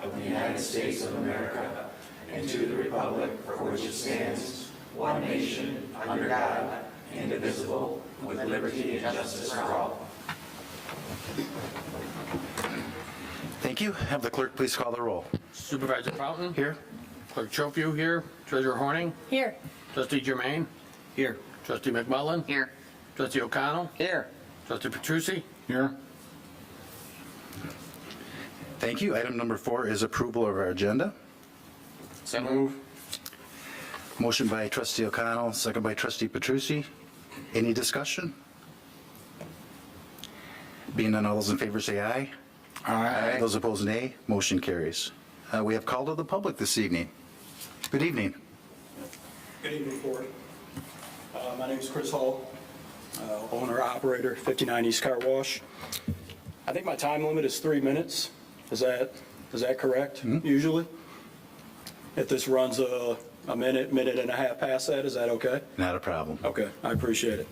of the United States of America and to the republic for which it stands, one nation, under God, indivisible, with liberty and justice for all. Thank you. Have the clerk please call the roll. Supervisor Fountain? Here. Clerk Chofiu here. Treasurer Horning? Here. Trustee Germain? Here. Trustee McMullen? Here. Trustee O'Connell? Here. Trustee Petrucci? Here. Thank you. Item number 4 is approval of our agenda. So move. Motion by Trustee O'Connell, second by Trustee Petrucci. Any discussion? Being none, all those in favor say aye. Aye. Those opposed, nay. Motion carries. We have call to the public this evening. Good evening. Good evening, Board. My name is Chris Hall, owner-operator, 59 East Car Wash. I think my time limit is 3 minutes. Is that correct, usually? If this runs a minute and a half past that, is that okay? Not a problem. Okay, I appreciate it.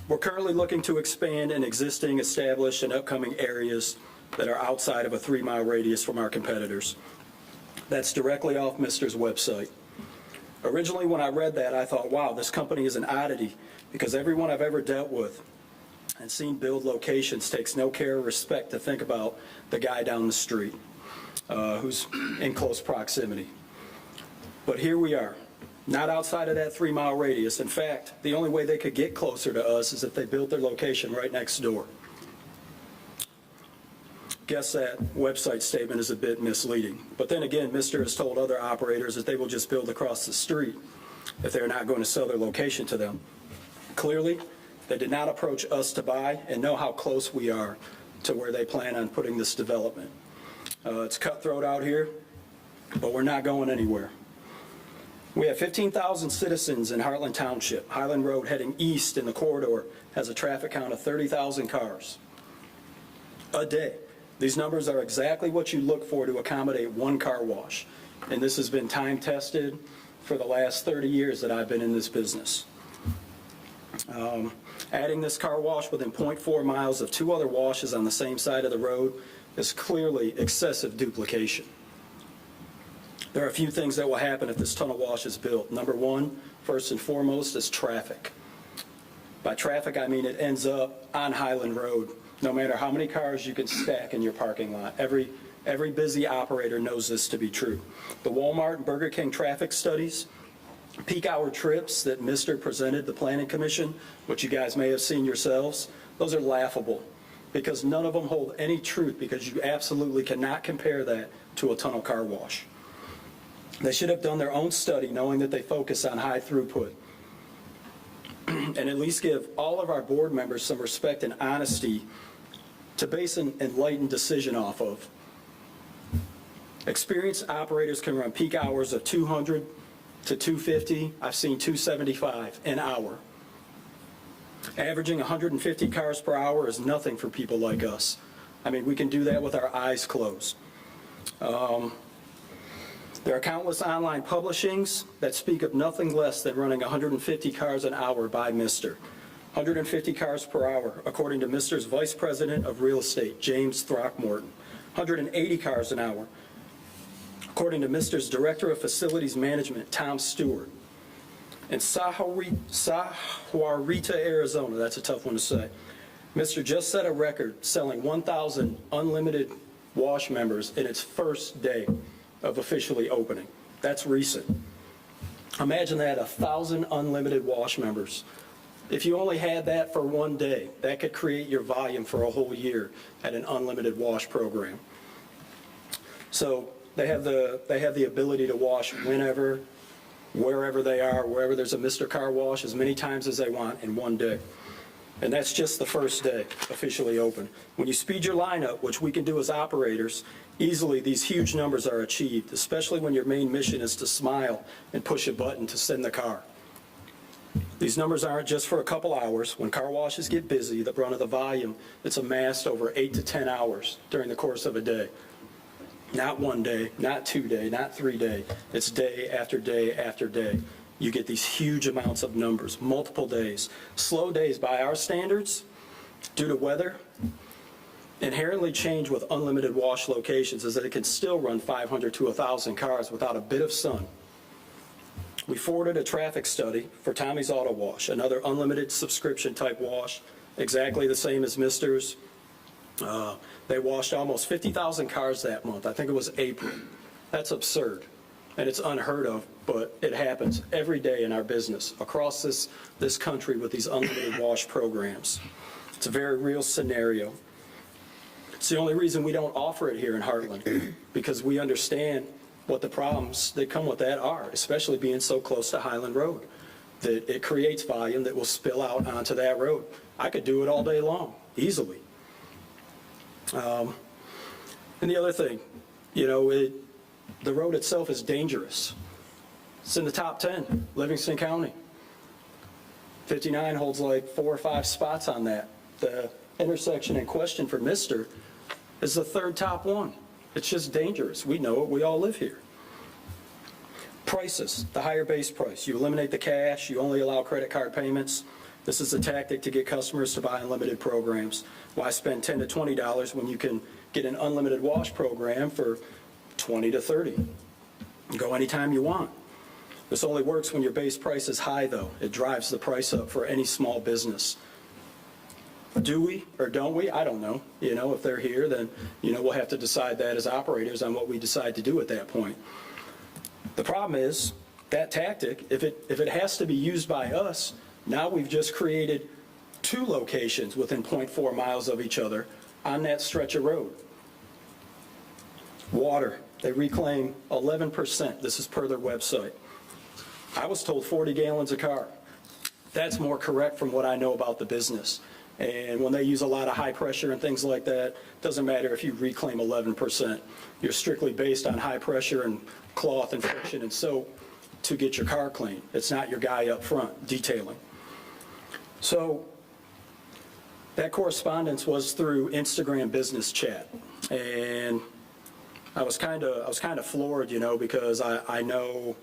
We're currently looking to expand in existing, established, and upcoming areas that are outside of a 3-mile radius from our competitors. That's directly off Mister's website. Originally, when I read that, I thought, wow, this company is an oddity, because everyone I've ever dealt with and seen build locations takes no care or respect to think about the guy down the street who's in close proximity. But here we are, not outside of that 3-mile radius. In fact, the only way they could get closer to us is if they built their location right next door. Guess that website statement is a bit misleading. But then again, Mister has told other operators that they will just build across the street if they're not going to sell their location to them. Clearly, they did not approach us to buy and know how close we are to where they plan on putting this development. It's cutthroat out here, but we're not going anywhere. We have 15,000 citizens in Heartland Township. Highland Road heading east in the corridor has a traffic count of 30,000 cars a day. These numbers are exactly what you look for to accommodate one car wash. And this has been time tested for the last 30 years that I've been in this business. Adding this car wash within 0.4 miles of 2 other washes on the same side of the road is clearly excessive duplication. There are a few things that will happen if this tunnel wash is built. Number one, first and foremost, is traffic. By traffic, I mean it ends up on Highland Road, no matter how many cars you can stack in your parking lot. Every busy operator knows this to be true. The Walmart and Burger King traffic studies, peak hour trips that Mister presented the Planning Commission, which you guys may have seen yourselves, those are laughable because none of them hold any truth, because you absolutely cannot compare that to a tunnel car wash. They should have done their own study knowing that they focus on high throughput and at least give all of our board members some respect and honesty to base an enlightened decision off of. Experienced operators can run peak hours of 200 to 250. I've seen 275 an hour. Averaging 150 cars per hour is nothing for people like us. I mean, we can do that with our eyes closed. There are countless online publishings that speak of nothing less than running 150 cars an hour by Mister. 150 cars per hour, according to Mister's Vice President of Real Estate, James Throckmorton. 180 cars an hour, according to Mister's Director of Facilities Management, Tom Stewart. In Sahuarita, Arizona, that's a tough one to say, Mister just set a record selling 1,000 unlimited wash members in its first day of officially opening. That's recent. Imagine that, 1,000 unlimited wash members. If you only had that for one day, that could create your volume for a whole year at an unlimited wash program. So they have the ability to wash whenever, wherever they are, wherever there's a Mister Car Wash, as many times as they want in one day. And that's just the first day officially open. When you speed your lineup, which we can do as operators, easily these huge numbers are achieved, especially when your main mission is to smile and push a button to send the car. These numbers aren't just for a couple hours. When car washes get busy, the brunt of the volume, it's amassed over 8 to 10 hours during the course of a day. Not one day, not 2 day, not 3 day. It's day after day after day. You get these huge amounts of numbers, multiple days. Slow days by our standards, due to weather, inherently change with unlimited wash locations is that it can still run 500 to 1,000 cars without a bit of sun. We forwarded a traffic study for Tommy's Auto Wash, another unlimited subscription type wash, exactly the same as Mister's. They washed almost 50,000 cars that month. I think it was April. That's absurd, and it's unheard of, but it happens every day in our business across this country with these unlimited wash programs. It's a very real scenario. It's the only reason we don't offer it here in Heartland, because we understand what the problems that come with that are, especially being so close to Highland Road, that it creates volume that will spill out onto that road. I could do it all day long, easily. And the other thing, you know, the road itself is dangerous. It's in the top 10, Livingston County. 59 holds like 4 or 5 spots on that. The intersection in question for Mister is the 3rd top one. It's just dangerous. We know it. We all live here. Prices, the higher base price. You eliminate the cash. You only allow credit card payments. This is a tactic to get customers to buy unlimited programs. Why spend $10 to $20 when you can get an unlimited wash program for $20 to $30? Go anytime you want. This only works when your base price is high, though. It drives the price up for any small business. Do we or don't we? I don't know. You know, if they're here, then, you know, we'll have to decide that as operators on what we decide to do at that point. The problem is that tactic, if it has to be used by us, now we've just created 2 locations within 0.4 miles of each other on that stretch of road. Water, they reclaim 11%. This is per their website. I was told 40 gallons a car. That's more correct from what I know about the business. And when they use a lot of high pressure and things like that, doesn't matter if you reclaim 11%. You're strictly based on high pressure and cloth and friction and soap to get your car clean. It's not your guy up front detailing. So that correspondence was through Instagram business chat. And I was kind of floored, you know, because I know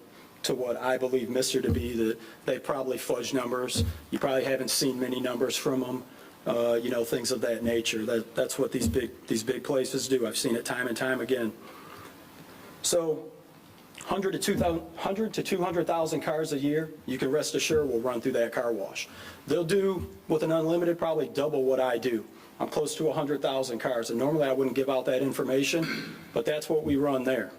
to what I believe Mister to be that they probably fudge numbers. You probably haven't seen many numbers from them. You know, things of that nature. That's what these big places do. I've seen it time and time again. So 100 to 200,000 cars a year, you can rest assured will run through that car wash. They'll do, with an unlimited, probably double what I do. I'm close to 100,000 cars, and normally I wouldn't give out that information, but that's what we run there.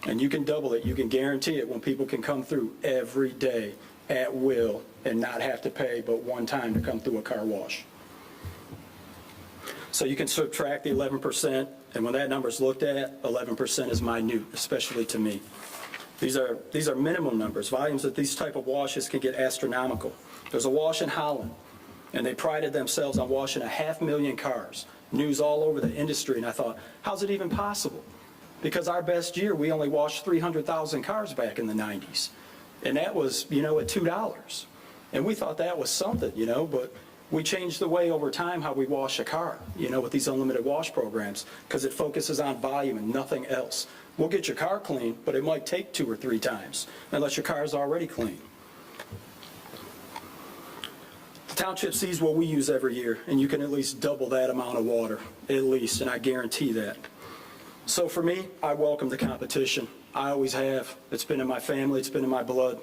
And you can double it. You can guarantee it when people can come through every day at will and not have to pay but one time to come through a car wash. So you can subtract the 11%, and when that number's looked at, 11% is minute, especially to me. These are minimum numbers. Volumes of these type of washes can get astronomical. There's a wash in Holland, and they prided themselves on washing 500,000 cars. News all over the industry, and I thought, how's it even possible? Because our best year, we only washed 300,000 cars back in the 90s. And that was, you know, at $2. And we thought that was something, you know, but we changed the way over time how we wash a car, you know, with these unlimited wash programs, because it focuses on volume and nothing else. We'll get your car clean, but it might take 2 or 3 times, unless your car is already clean. The township sees what we use every year, and you can at least double that amount of water, at least, and I guarantee that. So for me, I welcome the competition. I always have. It's been in my family. It's been in my blood.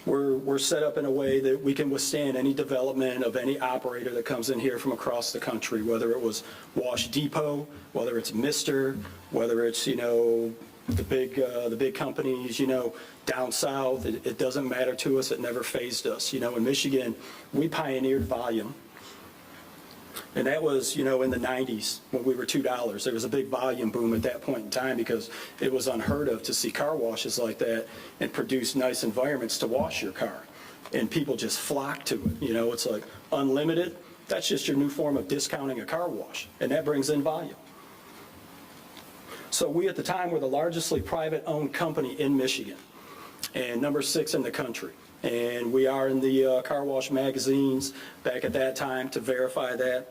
We're set up in a way that we can withstand any development of any operator that comes in here from across the country, whether it was Wash Depot, whether it's Mister, whether it's, you know, the big companies, you know, down south. It doesn't matter to us. It never fazed us. You know, in Michigan, we pioneered volume. And that was, you know, in the 90s when we were $2. There was a big volume boom at that point in time because it was unheard of to see car washes like that and produce nice environments to wash your car. And people just flocked to it. You know, it's like unlimited. That's just your new form of discounting a car wash. And that brings in volume. So we at the time were the largestly private-owned company in Michigan and number 6 in the country. And we are in the car wash magazines back at that time to verify that.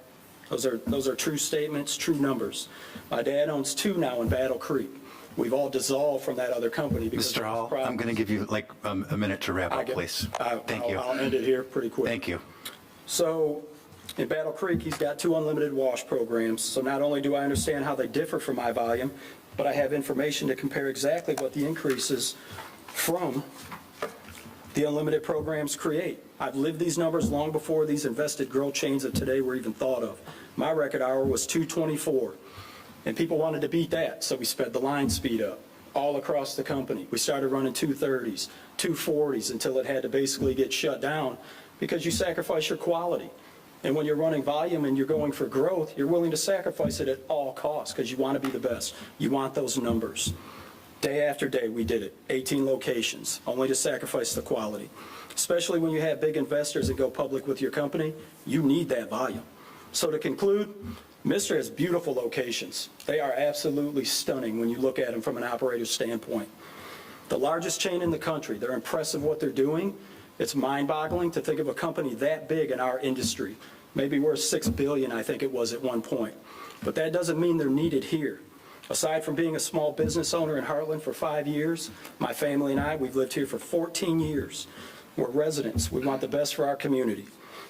Those are true statements, true numbers. My dad owns 2 now in Battle Creek. We've all dissolved from that other company because Mr. Hall, I'm going to give you like a minute to wrap up, please. Thank you. I'll end it here pretty quick. Thank you. So In Battle Creek, he's got 2 unlimited wash programs, so not only do I understand how they differ from my volume, but I have information to compare exactly what the increases from the unlimited programs create. I've lived these numbers long before these invested grill chains of today were even thought of. My record hour was 224, and people wanted to beat that, so we sped the line speed up all across the company. We started running 230s, 240s until it had to basically get shut down because you sacrifice your quality. And when you're running volume and you're going for growth, you're willing to sacrifice it at all costs because you want to be the best. You want those numbers. Day after day, we did it. 18 locations, only to sacrifice the quality. Especially when you have big investors that go public with your company, you need that volume. So to conclude, Mr. has beautiful locations. They are absolutely stunning when you look at them from an operator's standpoint. The largest chain in the country, they're impressive what they're doing. It's mind-boggling to think of a company that big in our industry, maybe worth $6 billion, I think it was at one point. But that doesn't mean they're needed here. Aside from being a small business owner in Heartland for 5 years, my family and I, we've lived here for 14 years. We're residents. We want the best for our community.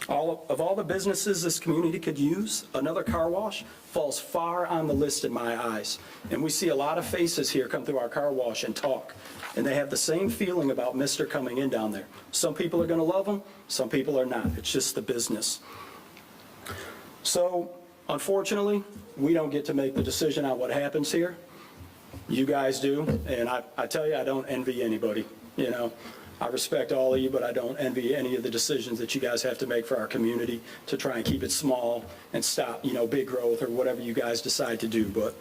Of all the businesses this community could use, another car wash falls far on the list in my eyes. And we see a lot of faces here come through our car wash and talk. And they have the same feeling about Mr. coming in down there. Some people are going to love him, some people are not. It's just the business. So, unfortunately, we don't get to make the decision on what happens here. You guys do, and I tell you, I don't envy anybody, you know. I respect all of you, but I don't envy any of the decisions that you guys have to make for our community to try and keep it small and stop, you know, big growth or whatever you guys decide to do. But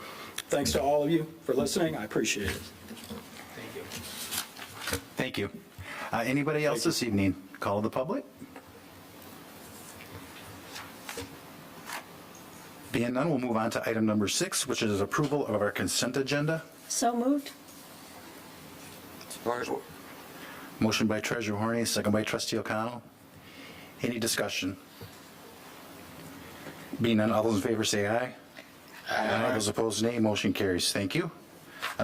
thanks to all of you for listening. I appreciate it. Thank you. Anybody else this evening? Call of the public? Being none, we'll move on to item number 6, which is approval of our consent agenda. So moved. Support. Motion by Treasurer Horny, second by Trustee O'Connell. Any discussion? Being none, all those in favor say aye. Aye. Those opposed, nay. Motion carries. Thank you.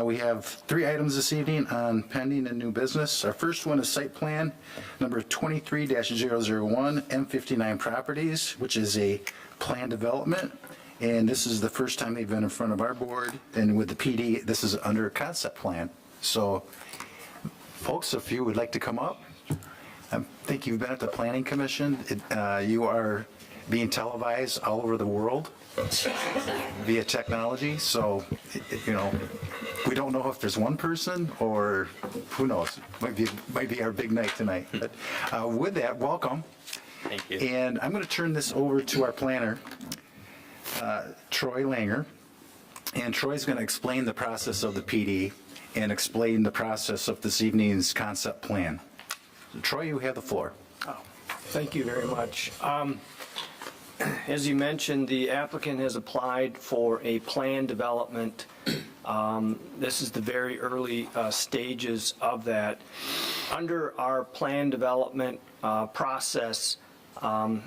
We have 3 items this evening on pending and new business. Our first one is site plan number 23-001 M59 Properties, which is a plan development. And this is the first time they've been in front of our board. And with the PD, this is under concept plan. So, folks, if you would like to come up, I think you've been at the Planning Commission. You are being televised all over the world via technology. So, you know, we don't know if there's one person or who knows. Might be our big night tonight. But with that, welcome. Thank you. And I'm going to turn this over to our planner, Troy Langer. And Troy's going to explain the process of the PD and explain the process of this evening's concept plan. So, Troy, you have the floor. Thank you very much. As you mentioned, the applicant has applied for a plan development. This is the very early stages of that. Under our plan development process, I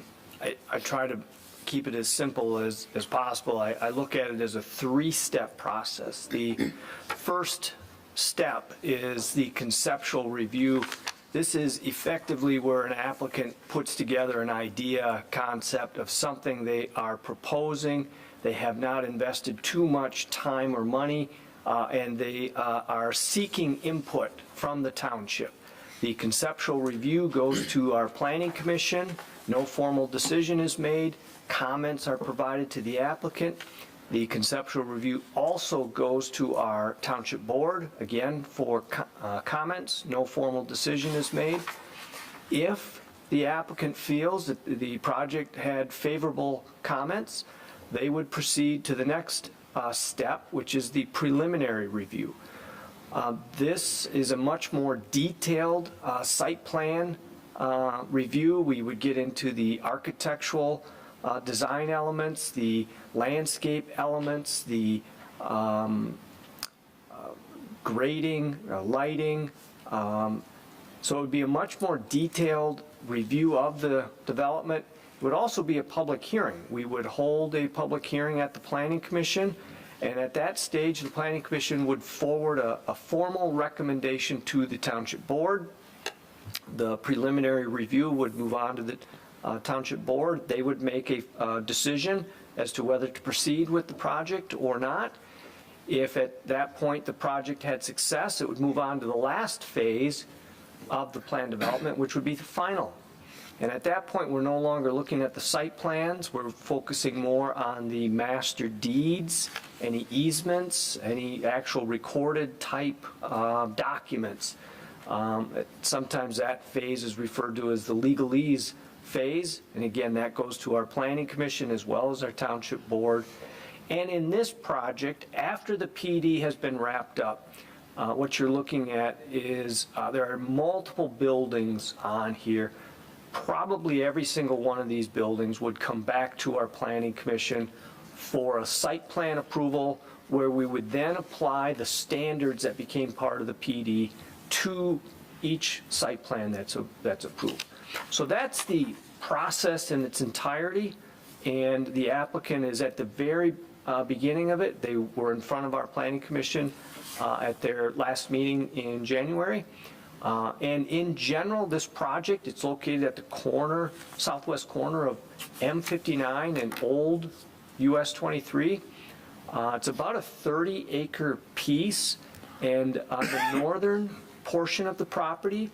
try to keep it as simple as possible. I look at it as a 3-step process. The first step is the conceptual review. This is effectively where an applicant puts together an idea, concept of something they are proposing. They have not invested too much time or money, and they are seeking input from the township. The conceptual review goes to our Planning Commission. No formal decision is made. Comments are provided to the applicant. The conceptual review also goes to our Township Board, again, for comments. No formal decision is made. If the applicant feels that the project had favorable comments, they would proceed to the next step, which is the preliminary review. This is a much more detailed site plan review. We would get into the architectural design elements, the landscape elements, the grading, lighting. So it would be a much more detailed review of the development. It would also be a public hearing. We would hold a public hearing at the Planning Commission, and at that stage, the Planning Commission would forward a formal recommendation to the Township Board. The preliminary review would move on to the Township Board, they would make a decision as to whether to proceed with the project or not. If at that point the project had success, it would move on to the last phase of the plan development, which would be the final. And at that point, we're no longer looking at the site plans, we're focusing more on the master deeds, any easements, any actual recorded type documents. Sometimes that phase is referred to as the legalese phase, and again, that goes to our planning commission as well as our township board. And in this project, after the PD has been wrapped up, what you're looking at is there are multiple buildings on here. Probably every single one of these buildings would come back to our planning commission for a site plan approval, where we would then apply the standards that became part of the PD to each site plan that's approved. So that's the process in its entirety, and the applicant is at the very beginning of it. They were in front of our planning commission at their last meeting in January. And in general, this project, it's located at the corner, southwest corner of M59 and Old US 23. It's about a 30-acre piece, and on the northern portion of the property,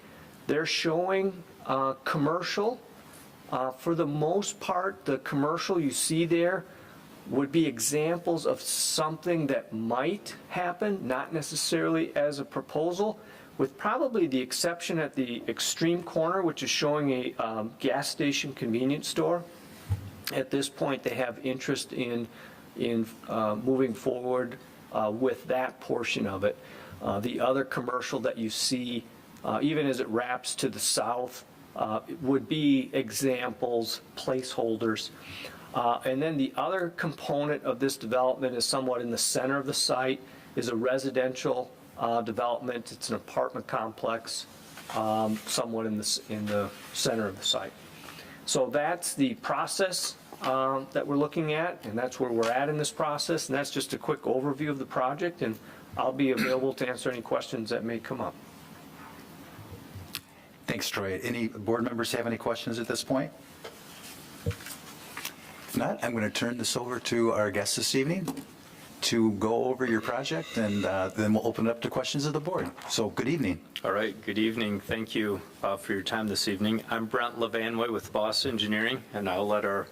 they're showing commercial. For the most part, the commercial you see there would be examples of something that might happen, not necessarily as a proposal, with probably the exception at the extreme corner, which is showing a gas station convenience store. At this point, they have interest in moving forward with that portion of it. The other commercial that you see, even as it wraps to the south, would be examples, placeholders. And then the other component of this development is somewhat in the center of the site, is a residential development. It's an apartment complex, somewhat in the center of the site. So that's the process that we're looking at, and that's where we're at in this process. And that's just a quick overview of the project, and I'll be available to answer any questions that may come up. Thanks, Troy. Any board members have any questions at this point? If not, I'm going to turn this over to our guest this evening to go over your project, and then we'll open it up to questions of the board. So good evening. All right, good evening. Thank you for your time this evening. I'm Brent Levanway with Boss Engineering, and I'll let our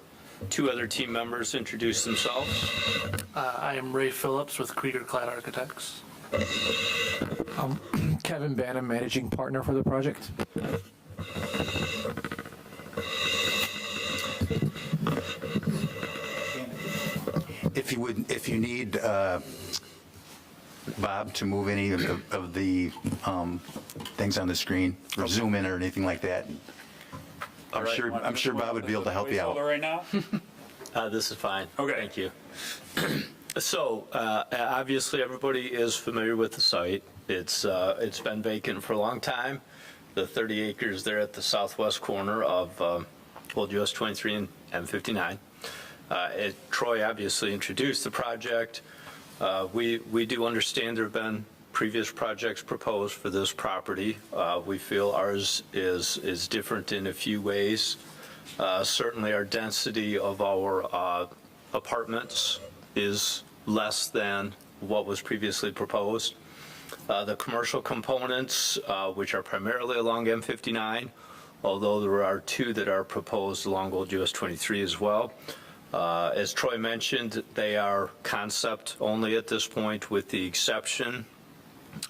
two other team members introduce themselves. I am Ray Phillips with Krieger Clad Architects. Kevin Banham, managing partner for the project. If you need Bob to move any of the things on the screen, or zoom in or anything like that, I'm sure Bob would be able to help you out. Right now? This is fine. Okay. Thank you. So, obviously, everybody is familiar with the site. It's been vacant for a long time. The 30 acres there at the southwest corner of Old US 23 and M59. Troy obviously introduced the project. We do understand there have been previous projects proposed for this property. We feel ours is different in a few ways. Certainly our density of our apartments is less than what was previously proposed. The commercial components, which are primarily along M59, although there are two that are proposed along Old US 23 as well. As Troy mentioned, they are concept only at this point, with the exception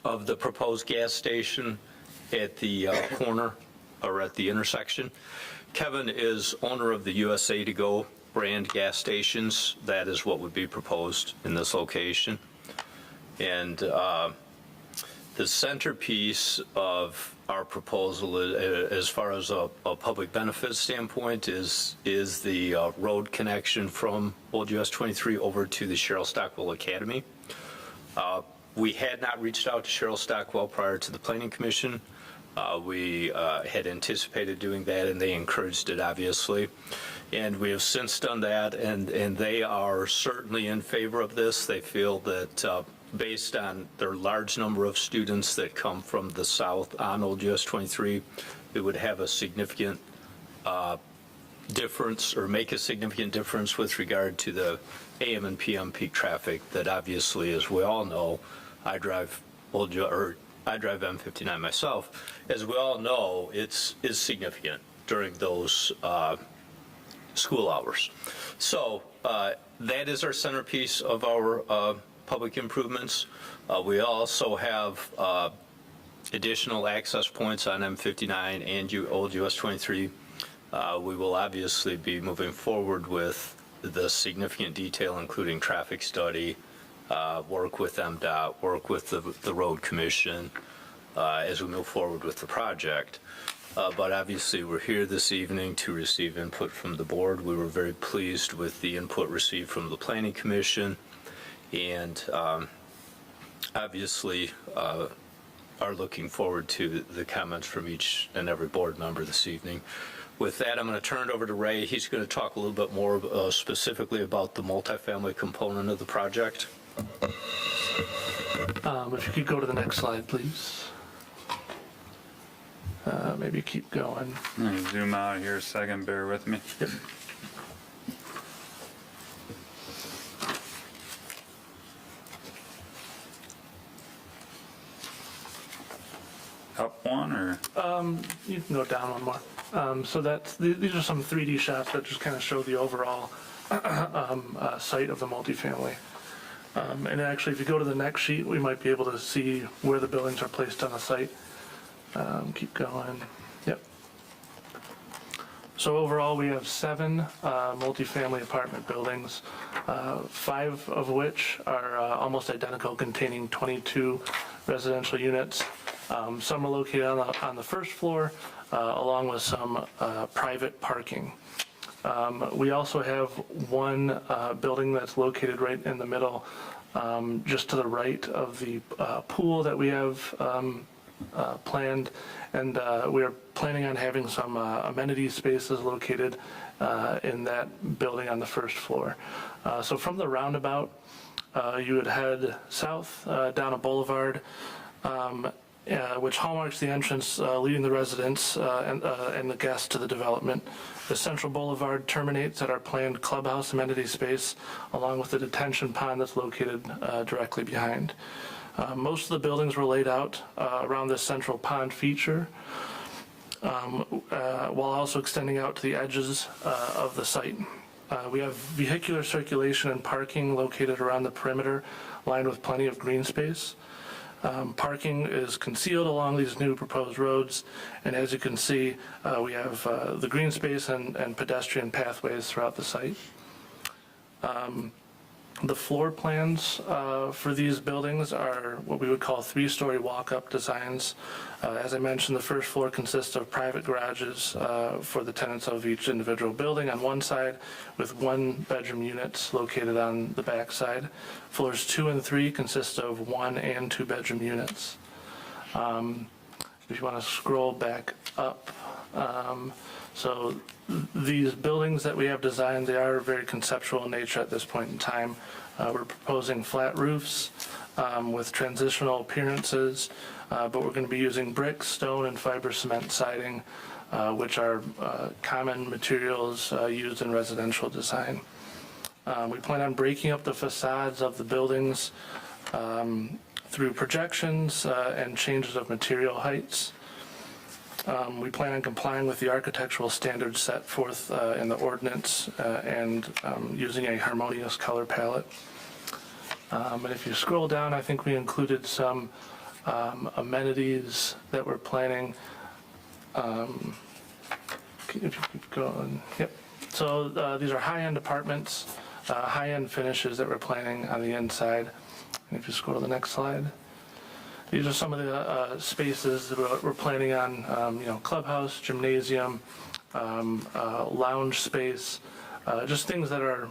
of the proposed gas station at the corner, or at the intersection. Kevin is owner of the USA To Go brand gas stations. That is what would be proposed in this location. And the centerpiece of our proposal, as far as a public benefit standpoint, is the road connection from Old US 23 over to the Cheryl Stockwell Academy. We had not reached out to Cheryl Stockwell prior to the Planning Commission. We had anticipated doing that, and they encouraged it, obviously. And we have since done that, and they are certainly in favor of this. They feel that based on their large number of students that come from the south on Old US 23, it would have a significant difference or make a significant difference with regard to the AM and PM peak traffic that obviously, as we all know, I drive M59 myself. As we all know, is significant during those school hours. So that is our centerpiece of our public improvements. We also have additional access points on M59 and Old US 23. We will obviously be moving forward with the significant detail, including traffic study, work with MDOT, work with the road commission as we move forward with the project. But obviously, we're here this evening to receive input from the board. We were very pleased with the input received from the planning commission, and obviously are looking forward to the comments from each and every board member this evening. With that, I'm going to turn it over to Ray. He's going to talk a little bit more specifically about the multifamily component of the project. If you could go to the next slide, please. Maybe keep going. I'm gonna zoom out here a second, bear with me. Yep. Up one or? You can go down one more. So these are some 3D shots that just kind of show the overall site of the multifamily. And actually, if you go to the next sheet, we might be able to see where the buildings are placed on the site. Keep going. Yep. So overall, we have 7 multifamily apartment buildings, 5 of which are almost identical, containing 22 residential units. Some are located on the first floor, along with some private parking. We also have one building that's located right in the middle, just to the right of the pool that we have planned, and we are planning on having some amenity spaces located in that building on the first floor. So from the roundabout, you would head south down a boulevard, which hallmarks the entrance leading the residents and the guests to the development. The central boulevard terminates at our planned clubhouse amenity space, along with the detention pond that's located directly behind. Most of the buildings were laid out around this central pond feature, while also extending out to the edges of the site. We have vehicular circulation and parking located around the perimeter, lined with plenty of green space. Parking is concealed along these new proposed roads, and as you can see, we have the green space and pedestrian pathways throughout the site. The floor plans for these buildings are what we would call 3-story walk-up designs. As I mentioned, the first floor consists of private garages for the tenants of each individual building on one side, with 1-bedroom units located on the back side. Floors 2 and 3 consist of 1- and 2-bedroom units. If you want to scroll back up, so these buildings that we have designed, they are very conceptual in nature at this point in time. We're proposing flat roofs with transitional appearances, but we're going to be using brick, stone, and fiber cement siding, which are common materials used in residential design. We plan on breaking up the facades of the buildings through projections and changes of material heights. We plan on complying with the architectural standards set forth in the ordinance and using a harmonious color palette. And if you scroll down, I think we included some amenities that we're planning. If you keep going, yep. So these are high-end apartments, high-end finishes that we're planning on the inside. And if you scroll to the next slide. These are some of the spaces that we're planning on, clubhouse, gymnasium, lounge space, just things that are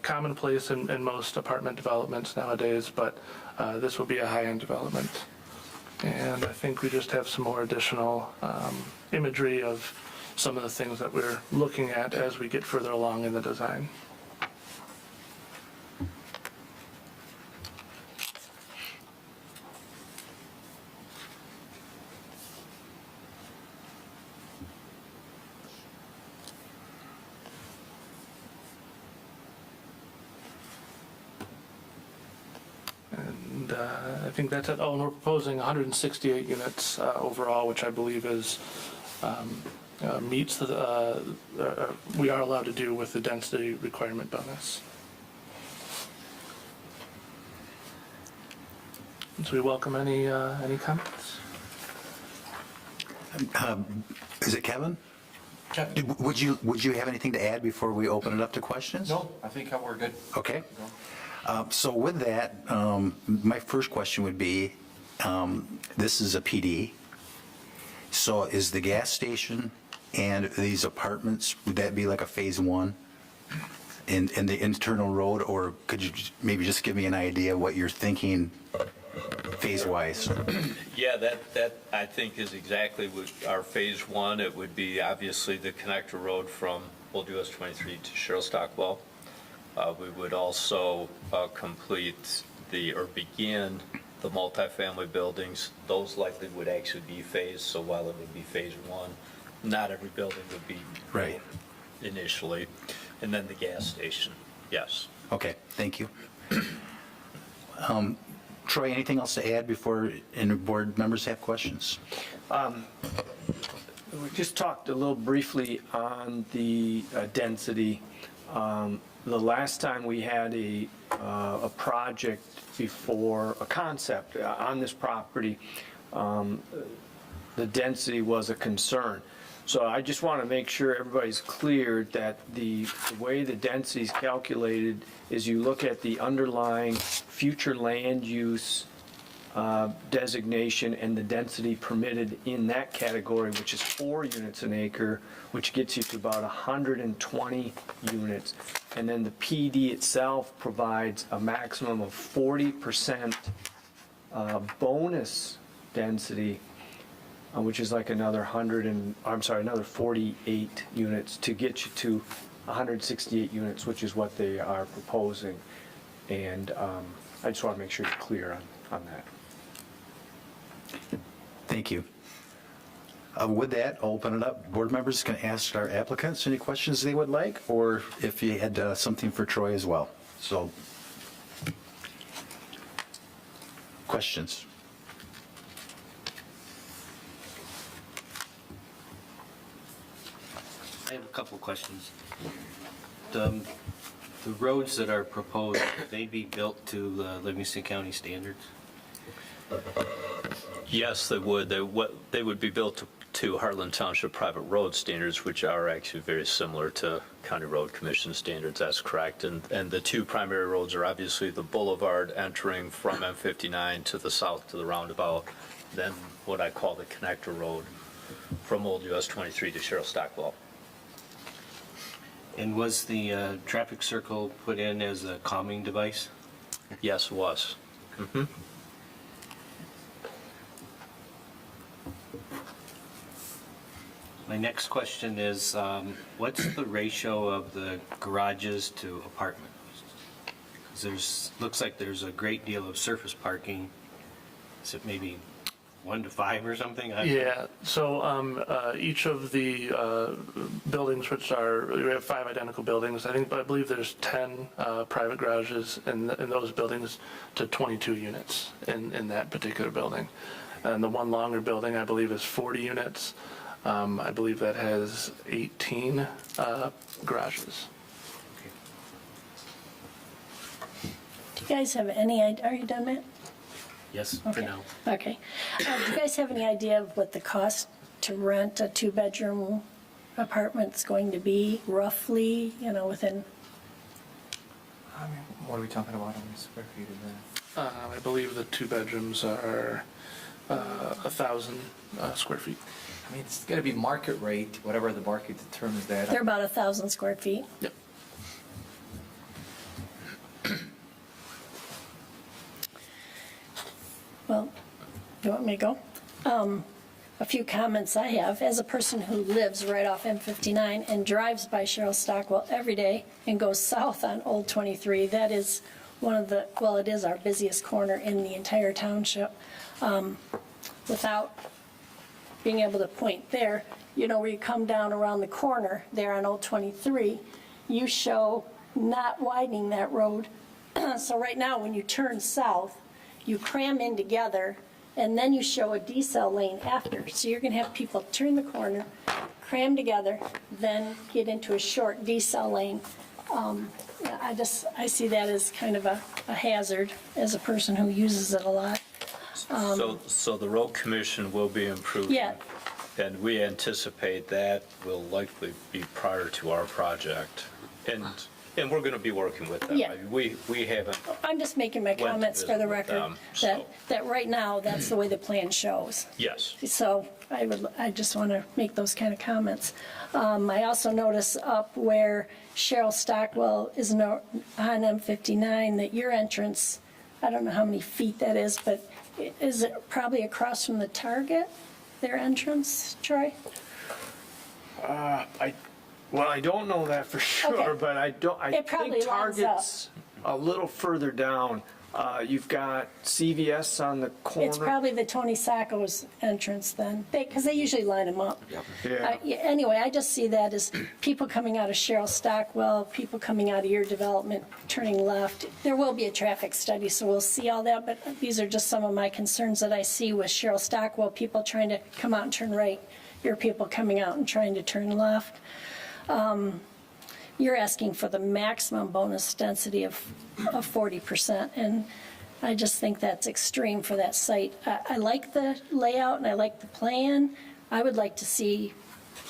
commonplace in most apartment developments nowadays, but this will be a high-end development. And I think we just have some more additional imagery of some of the things that we're looking at as we get further along in the design. I think that's it. Oh, and we're proposing 168 units overall, which I believe is meets the, we are allowed to do with the density requirement bonus. So we welcome any comments. Is it Kevin? Would you have anything to add before we open it up to questions? No, I think we're good. Okay. So with that, my first question would be, this is a PD. So is the gas station and these apartments, would that be like a phase one in the internal road? Or could you maybe just give me an idea of what you're thinking phase-wise? Yeah, that I think is exactly what our phase one. It would be obviously the connector road from Old US 23 to Cheryl Stockwell. We would also complete begin the multifamily buildings. Those likely would actually be phased, so while it would be phase one, not every building would be Right. initially. And then the gas station, yes. Okay, thank you. Troy, anything else to add before any board members have questions? We just talked a little briefly on the density. The last time we had a project before, a concept on this property, the density was a concern. So I just want to make sure everybody's clear that the way the density is calculated is you look at the underlying future land use designation and the density permitted in that category, which is 4 units an acre, which gets you to about 120 units. And then the PD itself provides a maximum of 40% bonus density, which is like another 48 units to get you to 168 units, which is what they are proposing. And I just want to make sure you're clear on that. Thank you. With that, I'll open it up. Board members can ask our applicants any questions they would like, or if you had something for Troy as well. So, questions? I have a couple of questions. The roads that are proposed, would they be built to Livingston County standards? Yes, they would. They would be built to Heartland Township private road standards, which are actually very similar to County Road Commission standards. That's correct. And the two primary roads are obviously the boulevard entering from M59 to the south to the roundabout, then what I call the connector road from Old US 23 to Cheryl Stockwell. And was the traffic circle put in as a calming device? Yes, it was. Mm-hmm. My next question is, what's the ratio of the garages to apartments? Because looks like there's a great deal of surface parking. Is it maybe 1 to 5 or something? Yeah, so each of the buildings, we have 5 identical buildings. I believe there's 10 private garages in those buildings to 22 units in that particular building. And the one longer building, I believe, is 40 units. I believe that has 18 garages. Do you guys have any idea? Are you done, Matt? Yes, for Okay. now. Okay. Do you guys have any idea of what the cost to rent a 2-bedroom apartment's going to be roughly, within? I mean, what are we talking about? How many square feet is that? I believe the 2 bedrooms are 1,000 square feet. I mean, it's got to be market rate, whatever the market determines that. They're about 1,000 square feet. Yep. Well, do you want me to go? A few comments I have. As a person who lives right off M59 and drives by Cheryl Stockwell every day and goes south on Old 23, that is it is our busiest corner in the entire township. Without being able to point there, where you come down around the corner there on Old 23, you show not widening that road. So right now, when you turn south, you cram in together, and then you show a decel lane after. So you're going to have people turn the corner, cram together, then get into a short decel lane. I see that as kind of a hazard as a person who uses it a lot. So the road commission will be improving. Yeah. And we anticipate that will likely be prior to our project. And we're going to be working with them. Yeah. I mean, we haven't, I'm just making my to comments for the visit with record, them, so. that right now, that's the way the plan shows. yes. So I just want to make those kind of comments. I also notice up where Cheryl Stockwell is on M59, that your entrance, I don't know how many feet that is, but is it probably across from the Target, their entrance, Troy? Well, I don't know that for sure, Okay. but I It probably think lines up. Target's a little further down. You've got CVS on the corner. It's probably the Tony Sacco's entrance then, because they usually line them up. Yeah. Anyway, I just see that as people coming out of Cheryl Stockwell, people coming out of your development, turning left. There will be a traffic study, so we'll see all that, but these are just some of my concerns that I see with Cheryl Stockwell, people trying to come out and turn right, your people coming out and trying to turn left. You're asking for the maximum bonus density of 40%, and I just think that's extreme for that site. I like the layout and I like the plan. I would like to see,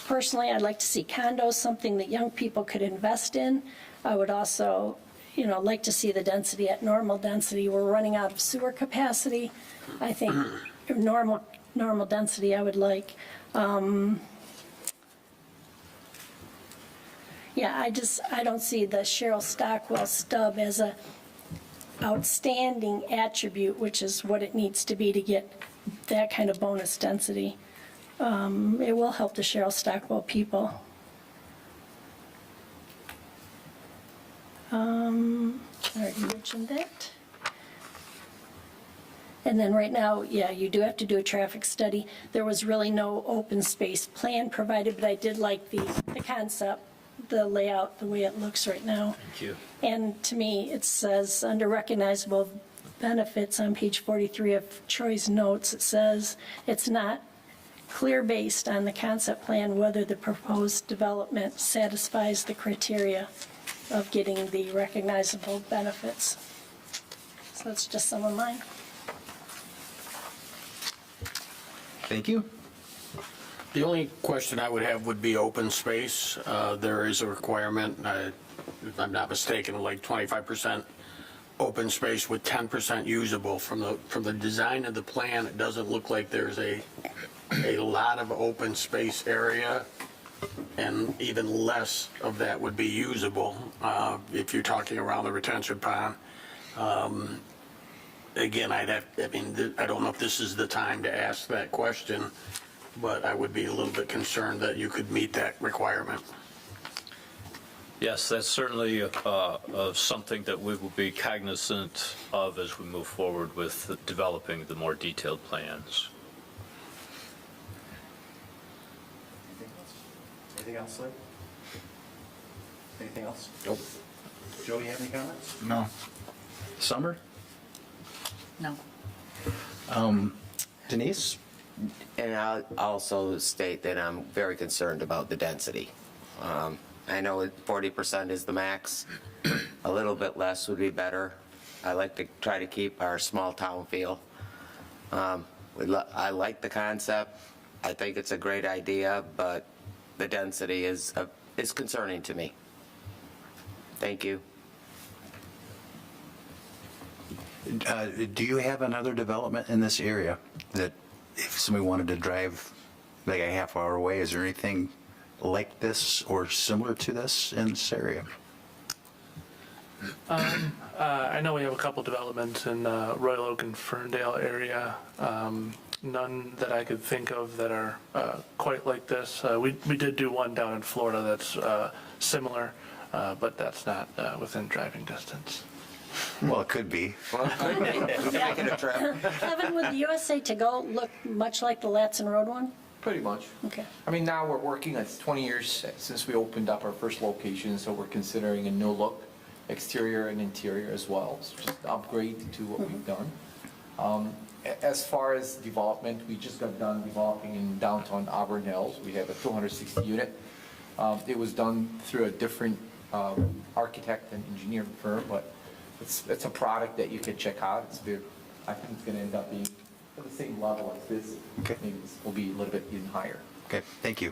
personally, I'd like to see condos, something that young people could invest in. I would also, like to see the density at normal density. We're running out of sewer capacity. I think normal density I would like. Yeah, I don't see the Cheryl Stockwell stub as a outstanding attribute, which is what it needs to be to get that kind of bonus density. It will help the Cheryl Stockwell people. I already mentioned that. And then right now, yeah, you do have to do a traffic study. There was really no open space plan provided, but I did like the concept, the layout, the way it looks right now. Thank you. And to me, it says, under recognizable benefits on page 43 of Troy's notes, it says, it's not clear based on the concept plan whether the proposed development satisfies the criteria of getting the recognizable benefits. So that's just some of mine. Thank you. The only question I would have would be open space. There is a requirement, if I'm not mistaken, like 25% open space with 10% usable. From the design of the plan, it doesn't look like there's a lot of open space area, and even less of that would be usable if you're talking around the retention pond. Again, I don't know if this is the time to ask that question, but I would be a little bit concerned that you could meet that requirement. Yes, that's certainly something that we will be cognizant of as we move forward with developing the more detailed plans. Anything else, Lee? Anything else? Nope. Joe, you have any comments? No. Summer? No. Denise? And I'll also state that I'm very concerned about the density. I know 40% is the max. A little bit less would be better. I like to try to keep our small town feel. I like the concept. I think it's a great idea, but the density is concerning to me. Thank you. Do you have another development in this area that if somebody wanted to drive like a half hour away, is there anything like this or similar to this in this area? I know we have a couple developments in Royal Oak and Ferndale area. None that I could think of that are quite like this. We did do one down in Florida that's similar, but that's not within driving distance. Well, it could be. Making a trip. Kevin, would the USA To Go look much like the Latson Road one? Pretty much. Okay. I mean, now we're working, it's 20 years since we opened up our first location, so we're considering a new look, exterior and interior as well. So just an upgrade to what we've done. As far as development, we just got done developing in downtown Auburn Hills. We have a 260 unit. It was done through a different architect and engineering firm, but it's a product that you can check out. I think it's going to end up being at the same level as this. Okay. Maybe this will be a little bit even higher. Okay, thank you.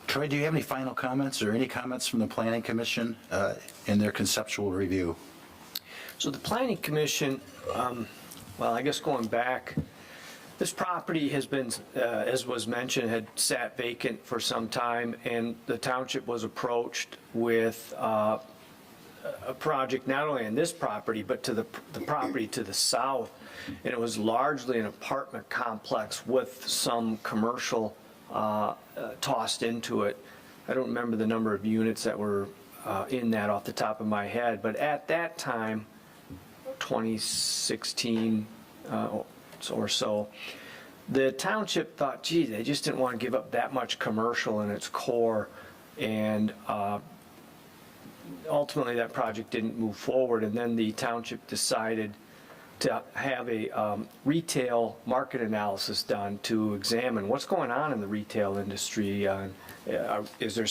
Troy, do you have any final comments or any comments from the Planning Commission in their conceptual review? So the Planning Commission, well, I guess going back, this property has been, as was mentioned, had sat vacant for some time, and the township was approached with a project not only on this property, but to the property to the south. And it was largely an apartment complex with some commercial tossed into it. I don't remember the number of units that were in that off the top of my head, but at that time, 2016 or so, the township thought, gee, they just didn't want to give up that much commercial in its core, and ultimately that project didn't move forward, and then the township decided to have a retail market analysis done to examine what's going on in the retail industry. Is there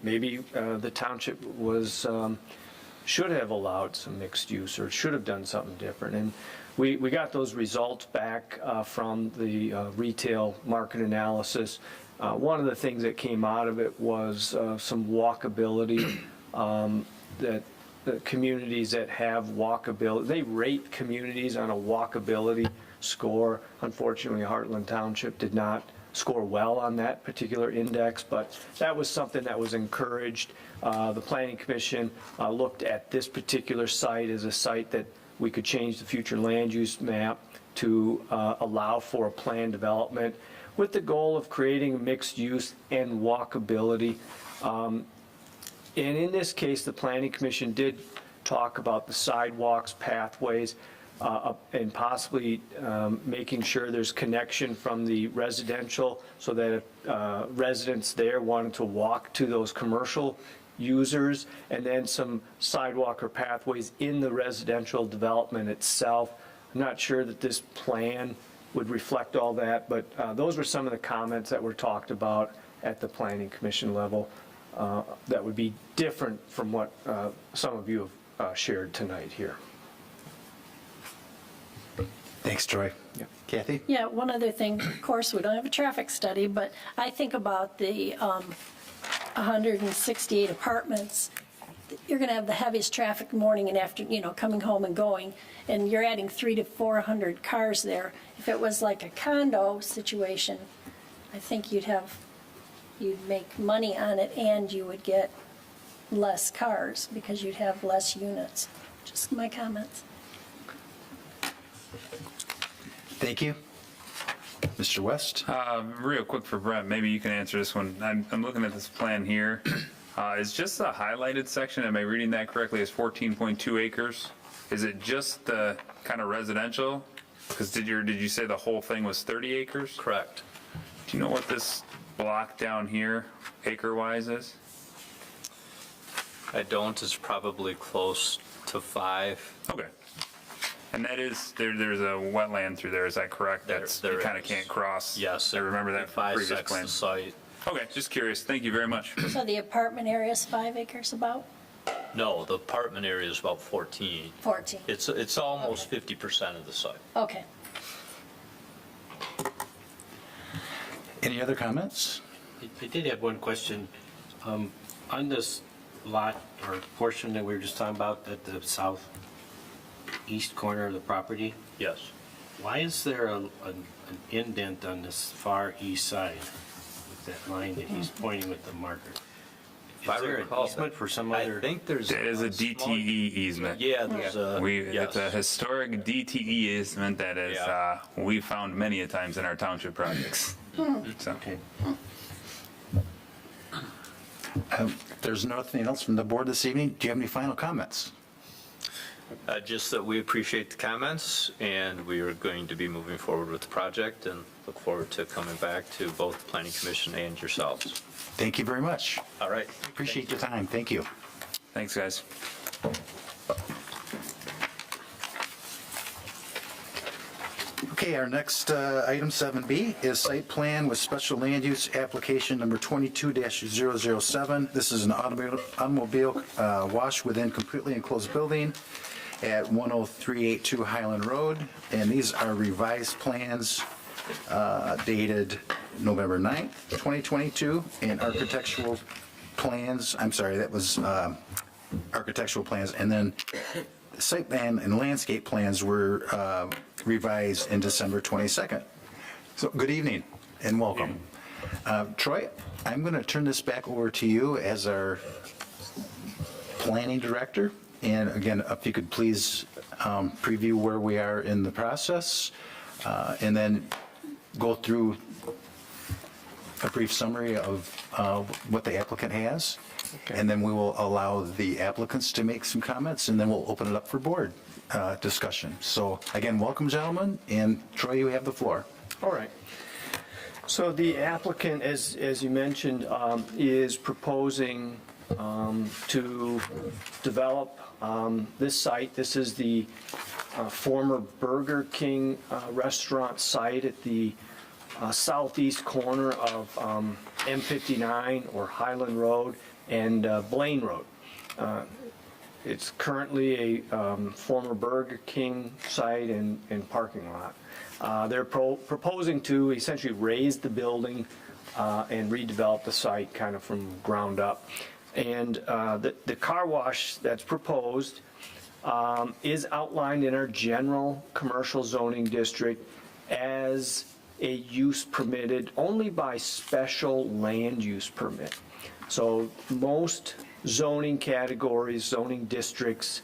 maybe the township should have allowed some mixed use or should have done something different. And we got those results back from the retail market analysis. One of the things that came out of it was some walkability, that the communities that have walkability, they rate communities on a walkability score. Unfortunately, Heartland Township did not score well on that particular index, but that was something that was encouraged. The Planning Commission looked at this particular site as a site that we could change the future land use map to allow for a planned development with the goal of creating mixed use and walkability. And in this case, the Planning Commission did talk about the sidewalks, pathways, and possibly making sure there's connection from the residential so that if residents there wanted to walk to those commercial users, and then some sidewalk or pathways in the residential development itself. I'm not sure that this plan would reflect all that, but those were some of the comments that were talked about at the Planning Commission level that would be different from what some of you have shared tonight here. Thanks, Troy. Yeah. Kathy? Yeah, one other thing, of course, we don't have a traffic study, but I think about the 168 apartments. You're going to have the heaviest traffic morning and after, coming home and going, and you're adding 300 to 400 cars there. If it was like a condo situation, I think you'd make money on it and you would get less cars because you'd have less units. Just my comments. Thank you. Mr. West? Real quick for Brent, maybe you can answer this one. I'm looking at this plan here. Is just the highlighted section, am I reading that correctly, is 14.2 acres? Is it just the kind of residential? Because did you say the whole thing was 30 acres? Correct. Do you know what this block down here, acre-wise, is? I don't, it's probably close to 5. Okay. And that is, there's a wetland through there, is that correct? There You kind of is. can't cross? Yes. I remember that from previous bisects the plans. site. Okay, just curious. Thank you very much. So the apartment area is 5 acres about? No, the apartment area is about 14. 14. It's almost 50% of the site. Okay. Any other comments? I did have one question. On this lot or portion that we were just talking about at the southeast corner of the property, Yes. why is there an indent on this far east side with that line that he's pointing with the marker? If I Is there an recall, easement for some other? I think there's. There is a small- DTE easement. Yeah, there's a. It's a historic DTE easement that is, Yeah. we found many a times in our township projects. So, Okay. If there's nothing else from the board this evening, do you have any final comments? Just that we appreciate the comments, and we are going to be moving forward with the project and look forward to coming back to both the Planning Commission and yourselves. Thank you very much. All right. Appreciate your time. Thank you. thanks, guys. Okay, our next item 7B is site plan with special land use application number 22-007. This is an automobile wash within completely enclosed building at 10382 Highland Road. And these are revised plans dated November 9th, 2022, and architectural plans, I'm sorry, that was architectural plans, and then site plan and landscape plans were revised in December 22nd. So good evening and welcome. Troy, I'm going to turn this back over to you as our planning director. And again, if you could please preview where we are in the process and then go through a brief summary of what the applicant has. And then we will allow the applicants to make some comments, and then we'll open it up for board discussion. So again, welcome, gentlemen, and Troy, you have the floor. All right. So the applicant, as you mentioned, is proposing to develop this site. This is the former Burger King restaurant site at the southeast corner of M59 or Highland Road and Blaine Road. It's currently a former Burger King site and parking lot. They're proposing to essentially raise the building and redevelop the site kind of from ground up. And the car wash that's proposed is outlined in our general commercial zoning district as a use permitted only by special land use permit. So most zoning categories, zoning districts,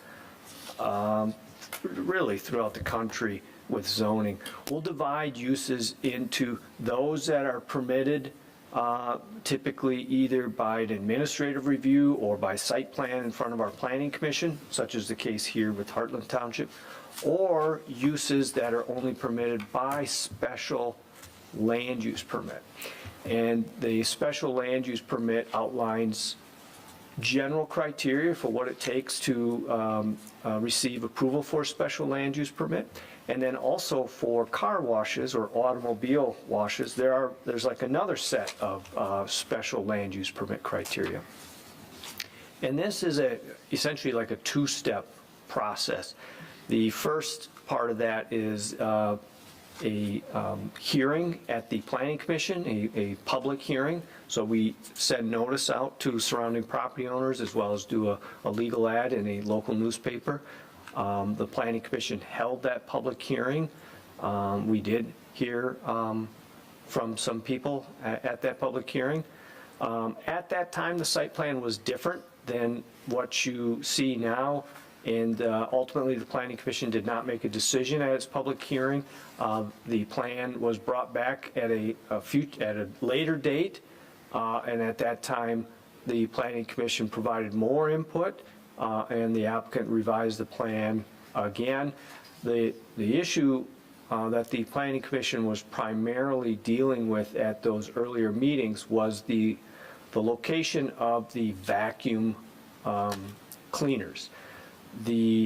really throughout the country with zoning, will divide uses into those that are permitted typically either by an administrative review or by site plan in front of our planning commission, such as the case here with Heartland Township, or uses that are only permitted by special land use permit. And the special land use permit outlines general criteria for what it takes to receive approval for a special land use permit. And then also for car washes or automobile washes, there's like another set of special land use permit criteria. And this is essentially like a two-step process. The first part of that is a hearing at the Planning Commission, a public hearing. So we send notice out to surrounding property owners as well as do a legal ad in a local newspaper. The Planning Commission held that public hearing. We did hear from some people at that public hearing. At that time, the site plan was different than what you see now. And ultimately, the Planning Commission did not make a decision at its public hearing. The plan was brought back at a later date, and at that time, the Planning Commission provided more input, and the applicant revised the plan again. The issue that the Planning Commission was primarily dealing with at those earlier meetings was the location of the vacuum cleaners.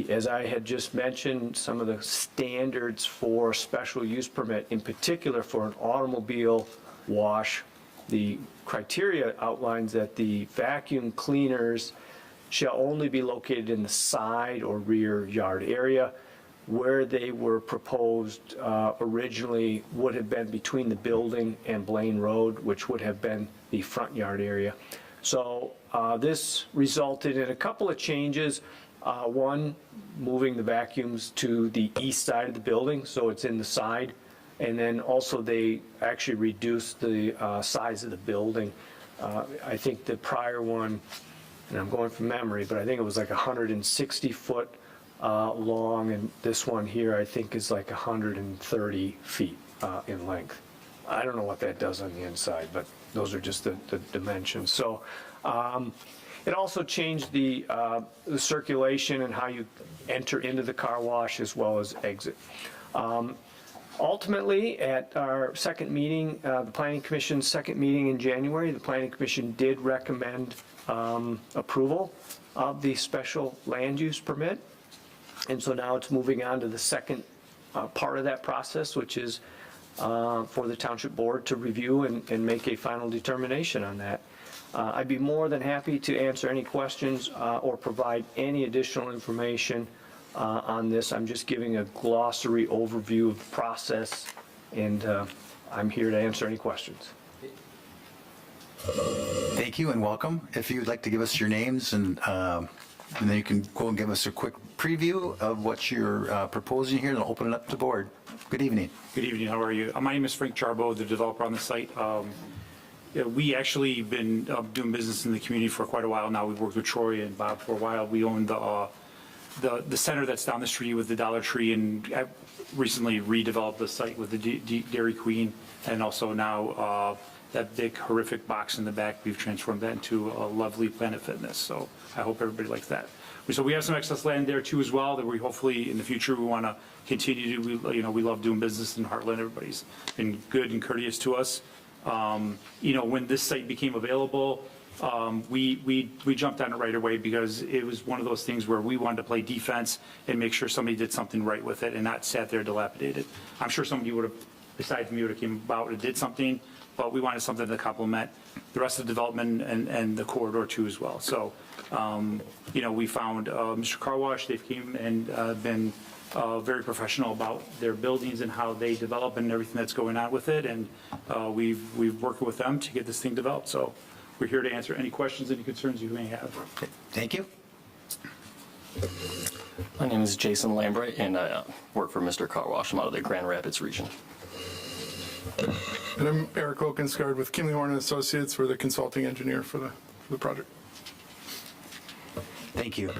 As I had just mentioned, some of the standards for special use permit, in particular for an automobile wash, the criteria outlines that the vacuum cleaners shall only be located in the side or rear yard area. Where they were proposed originally would have been between the building and Blaine Road, which would have been the front yard area. So this resulted in a couple of changes. One, moving the vacuums to the east side of the building, so it's in the side. And then also they actually reduced the size of the building. I think the prior one, and I'm going from memory, but I think it was like 160 foot long, and this one here I think is like 130 feet in length. I don't know what that does on the inside, but those are just the dimensions. So it also changed the circulation and how you enter into the car wash as well as exit. Ultimately, at our second meeting, the Planning Commission's second meeting in January, the Planning Commission did recommend approval of the special land use permit. And so now it's moving on to the second part of that process, which is for the township board to review and make a final determination on that. I'd be more than happy to answer any questions or provide any additional information on this. I'm just giving a glossary overview of the process, and I'm here to answer any questions. Thank you and welcome. If you'd like to give us your names and then you can go and give us a quick preview of what you're proposing here, and I'll open it up to the board. Good evening. Good evening, how are you? My name is Frank Jarbo, the developer on the site. We actually been doing business in the community for quite a while now. We've worked with Troy and Bob for a while. We own the center that's down the street with the Dollar Tree, and I recently redeveloped the site with the Dairy Queen, and also now that big horrific box in the back, we've transformed that into a lovely Planet Fitness. So I hope everybody likes that. So we have some excess land there too as well that we hopefully in the future we want to continue to. We love doing business in Heartland. Everybody's been good and courteous to us. When this site became available, we jumped on it right away because it was one of those things where we wanted to play defense and make sure somebody did something right with it and not sat there dilapidated. I'm sure somebody would have, besides me, would have came about and did something, but we wanted something to complement the rest of the development and the corridor too as well. So, we found Mr. Car Wash. They've came and been very professional about their buildings and how they develop and everything that's going on with it. And we've worked with them to get this thing developed. So we're here to answer any questions, any concerns you may have. Thank you. My name is Jason Lambright, and I work for Mr. Car Wash. I'm out of the Grand Rapids region. And I'm Eric Oakensgaard with Kimley Horn & Associates. We're the consulting engineer for the project. Thank you.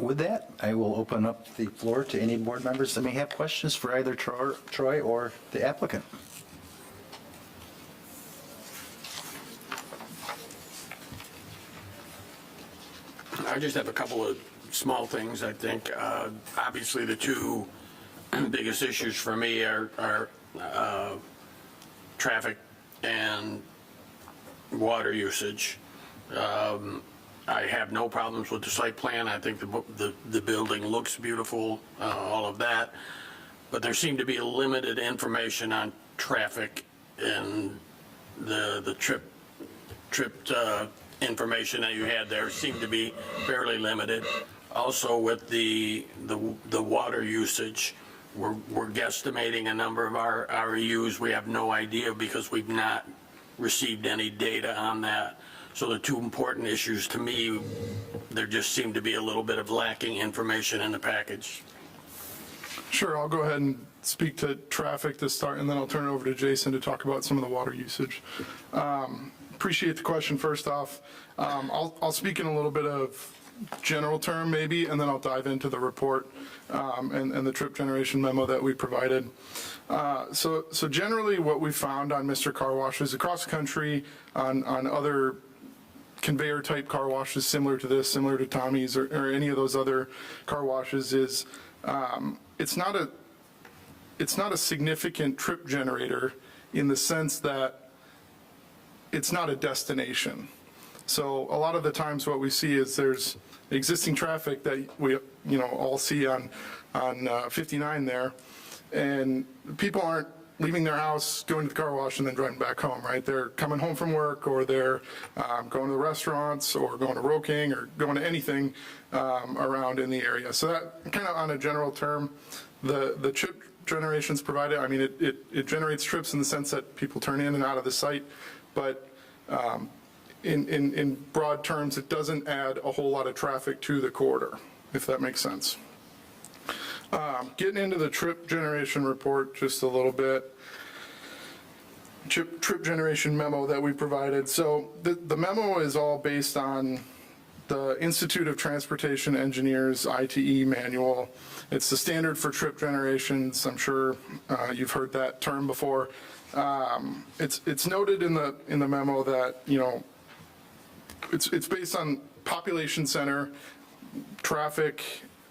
With that, I will open up the floor to any board members that may have questions for either Troy or the applicant. I just have a couple of small things, I think. Obviously, the two biggest issues for me are traffic and water usage. I have no problems with the site plan. I think the building looks beautiful, all of that. But there seemed to be limited information on traffic, and the tripped information that you had there seemed to be fairly limited. Also with the water usage, we're guesstimating a number of our REUs. We have no idea because we've not received any data on that. So the two important issues to me, there just seemed to be a little bit of lacking information in the package. Sure, I'll go ahead and speak to traffic to start, and then I'll turn it over to Jason to talk about some of the water usage. Appreciate the question first off. I'll speak in a little bit of general term maybe, and then I'll dive into the report and the trip generation memo that we provided. So generally what we found on Mr. Car Wash is across the country on other conveyor type car washes similar to this, similar to Tommy's or any of those other car washes is it's not a significant trip generator in the sense that it's not a destination. So a lot of the times what we see is there's existing traffic that we all see on 59 there, and people aren't leaving their house, going to the car wash, and then driving back home, right? They're coming home from work, or they're going to the restaurants, or going to Roking, or going to anything around in the area. So that kind of on a general term, the trip generations provided, I mean, it generates trips in the sense that people turn in and out of the site, but in broad terms, it doesn't add a whole lot of traffic to the corridor, if that makes sense. Getting into the trip generation report just a little bit. Trip generation memo that we provided. So the memo is all based on the Institute of Transportation Engineers ITE manual. It's the standard for trip generations. I'm sure you've heard that term before. It's noted in the memo that it's based on population center, traffic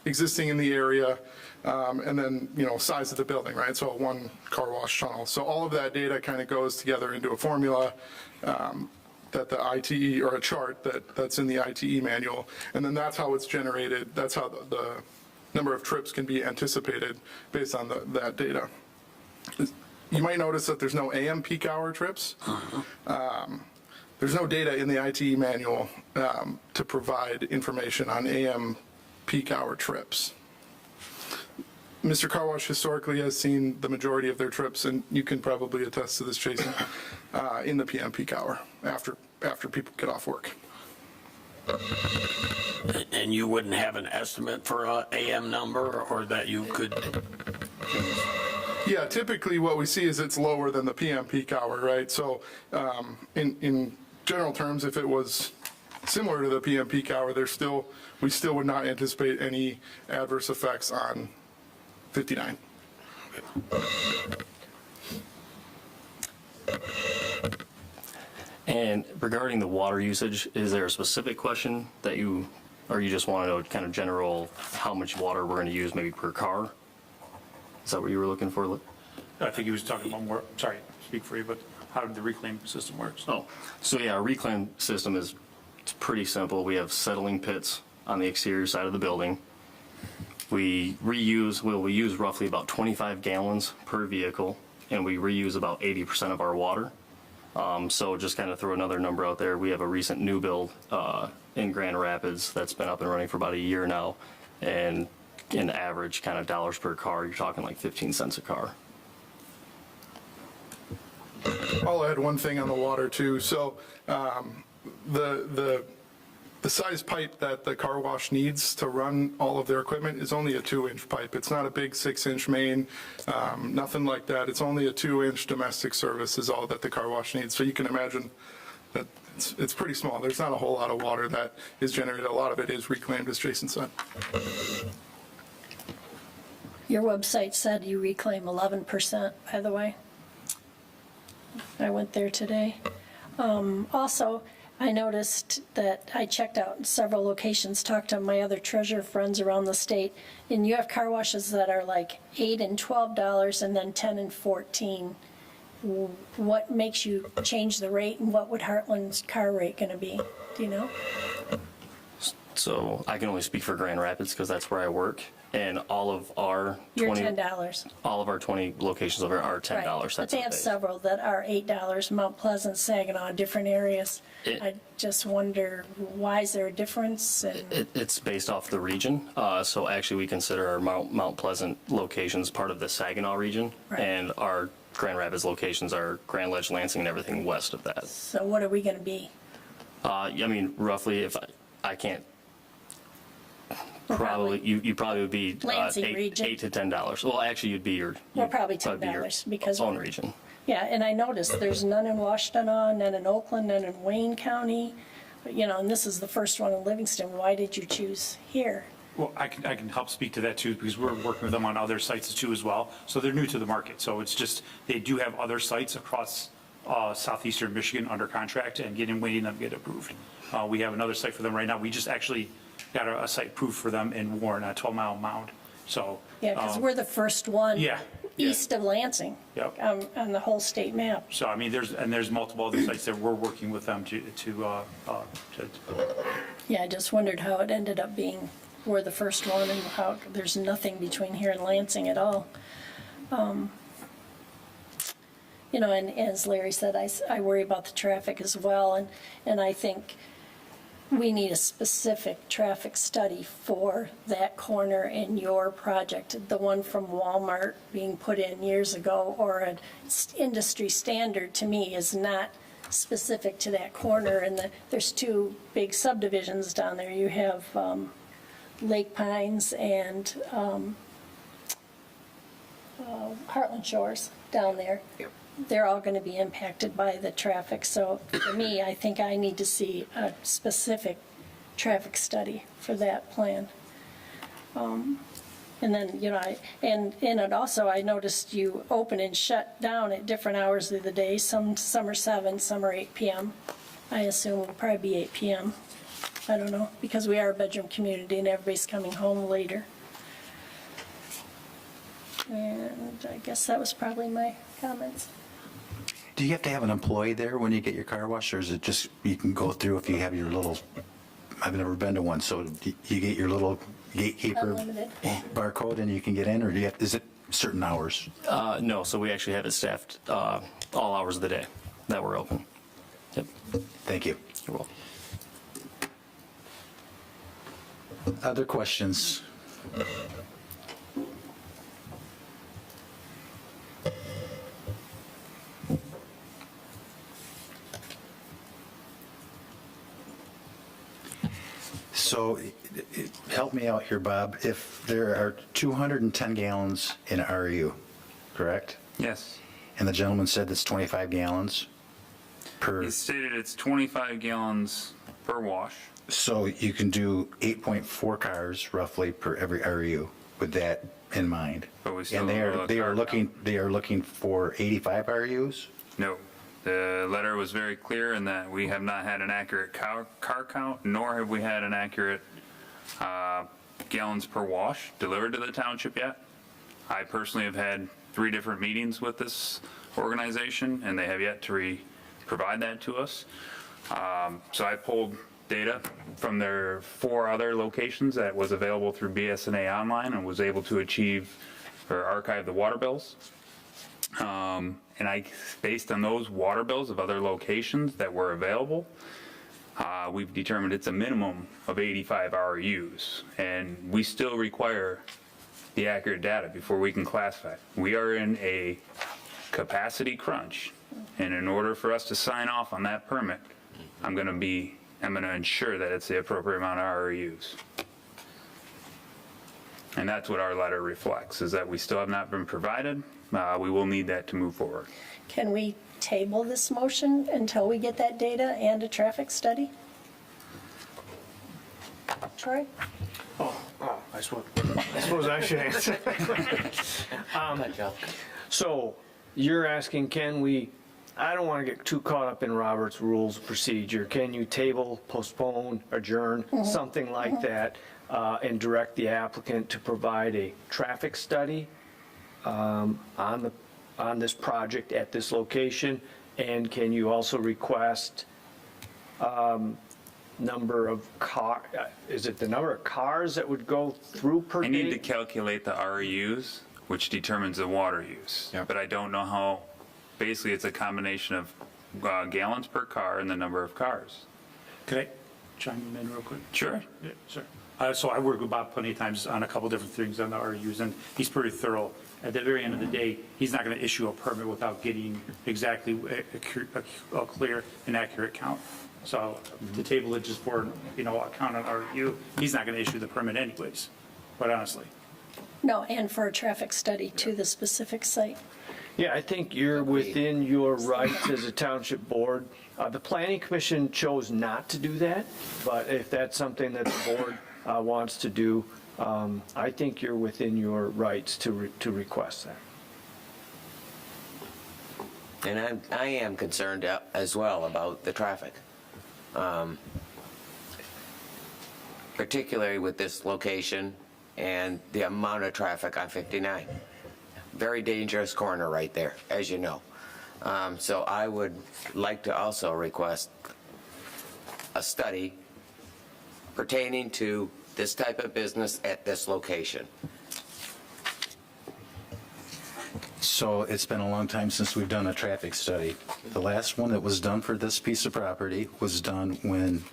existing in the area, and then, size of the building, right? So one car wash tunnel. So all of that data kind of goes together into a formula that the ITE, or a chart that's in the ITE manual. And then that's how it's generated. That's how the number of trips can be anticipated based on that data. You might notice that there's no AM peak hour trips. There's no data in the ITE manual to provide information on AM peak hour trips. Mr. Car Wash historically has seen the majority of their trips, and you can probably attest to this, Jason, in the PM peak hour after people get off work. And you wouldn't have an estimate for a AM number, or that you could? Yeah, typically what we see is it's lower than the PM peak hour, right? So in general terms, if it was similar to the PM peak hour, we still would not anticipate any adverse effects on 59. And regarding the water usage, is there a specific question that you just want to know kind of general how much water we're going to use maybe per car? Is that what you were looking for? I think he was talking about more, sorry, speak for you, but how the reclaim system works. Oh, so yeah, our reclaim system it's pretty simple. We have settling pits on the exterior side of the building. We use roughly about 25 gallons per vehicle, and we reuse about 80% of our water. So just kind of throw another number out there. We have a recent new build in Grand Rapids that's been up and running for about a year now, and in average kind of dollars per car, you're talking like 15 cents a car. I'll add one thing on the water too. So the size pipe that the car wash needs to run all of their equipment is only a 2-inch pipe. It's not a big 6-inch main, nothing like that. It's only a 2-inch domestic service is all that the car wash needs. So you can imagine that it's pretty small. There's not a whole lot of water that is generated. A lot of it is reclaimed, as Jason said. Your website said you reclaim 11%, by the way. I went there today. Also, I noticed that I checked out several locations, talked to my other treasurer friends around the state, and you have car washes that are like $8 and $12 and then $10 and $14. What makes you change the rate, and what would Heartland's car rate going to be? Do you know? So I can only speak for Grand Rapids because that's where I work, and all of our You're $10. All of our 20 locations over are $10. Right. That's But they what have several that are $8, Mount Pleasant, Saginaw, different areas. I just wonder, why is there a difference? And It's based off the region. So actually, we consider our Mount Pleasant locations part of the Saginaw region, Right. and our Grand Rapids locations are Grand Ledge, Lansing, and everything west of that. So what are we going to be? I mean, roughly, if I can't, probably you probably would be Lansing region. $8 to $10. Well, actually, you'd be your We're probably your $10 because own region. Yeah, and I noticed there's none in Washtenaw, none in Oakland, none in Wayne County. And this is the first one in Livingston. Why did you choose here? Well, I can help speak to that too, because we're working with them on other sites too as well. So they're new to the market. So it's just, they do have other sites across southeastern Michigan under contract and waiting them to get approved. We have another site for them right now. We just actually got a site approved for them in Warren, a 12-mile mound. So. Yeah, because we're the first one Yeah. east of Lansing. Yep. On the whole state map. So, I mean, there's multiple other sites that we're working with them to Yeah, I just wondered how it ended up being we're the first one, and how there's nothing between here and Lansing at all. And as Larry said, I worry about the traffic as well, and I think we need a specific traffic study for that corner in your project. The one from Walmart being put in years ago, or an industry standard, to me is not specific to that corner. And there's two big subdivisions down there. You have Lake Pines and Heartland Shores down there. They're all going to be impacted by the traffic. So for me, I think I need to see a specific traffic study for that plan. And then, and it also, I noticed you open and shut down at different hours of the day. Some are 7, some are 8 p.m. I assume it'll probably be 8 p.m. I don't know, because we are a bedroom community and everybody's coming home later. And I guess that was probably my comments. Do you have to have an employee there when you get your car washed, or is it just you can go through if you have your little? I've never been to one, so you get your little gatekeeper Unlimited. barcode and you can get in, or do you have, is it certain hours? No, so we actually have it staffed all hours of the day that we're open. Yep. Thank you. You're welcome. Other questions? So help me out here, Bob. If there are 210 gallons in RU, correct? Yes. And the gentleman said it's 25 gallons per, He stated it's 25 gallons per wash. so you can do 8.4 cars roughly per every RU with that in mind. But we still And have a car they are looking for 85 RUs? No. The letter was very clear in that we have not had an accurate car count, nor have we had an accurate gallons per wash delivered to the township yet. I personally have had 3 different meetings with this organization, and they have yet to provide that to us. So I pulled data from their 4 other locations that was available through BSNA Online and was able to achieve or archive the water bills. And based on those water bills of other locations that were available, we've determined it's a minimum of 85 RUs. And we still require the accurate data before we can classify. We are in a capacity crunch. And in order for us to sign off on that permit, I'm going to ensure that it's the appropriate amount of RUs. And that's what our letter reflects, is that we still have not been provided. We will need that to move forward. Can we table this motion until we get that data and a traffic study? Troy? I suppose I should answer. So you're asking, can we, I don't want to get too caught up in Robert's Rules of Procedure. Can you table, postpone, adjourn, something like that, and direct the applicant to provide a traffic study on this project at this location? And can you also request number of is it the number of cars that would go through per day? I need to calculate the RUs, which determines the water use. But I don't know how, basically it's a combination of gallons per car and the number of cars. Could I chime in real quick? Sure. Yeah, sure. So I worked with Bob plenty of times on a couple different things on the RUs, and he's pretty thorough. At the very end of the day, he's not going to issue a permit without getting exactly a clear and accurate count. So to table it just for, a count on RU, he's not going to issue the permit anyways, quite honestly. No, and for a traffic study to the specific site. Yeah, I think you're within your rights as a township board. The planning commission chose not to do that, but if that's something that the board wants to do, I think you're within your rights to request that. And I am concerned as well about the traffic, particularly with this location and the amount of traffic on 59. Very dangerous corner right there, as you know. So I would like to also request a study pertaining to this type of business at this location. So it's been a long time since we've done a traffic study. The last one that was done for this piece of property was done when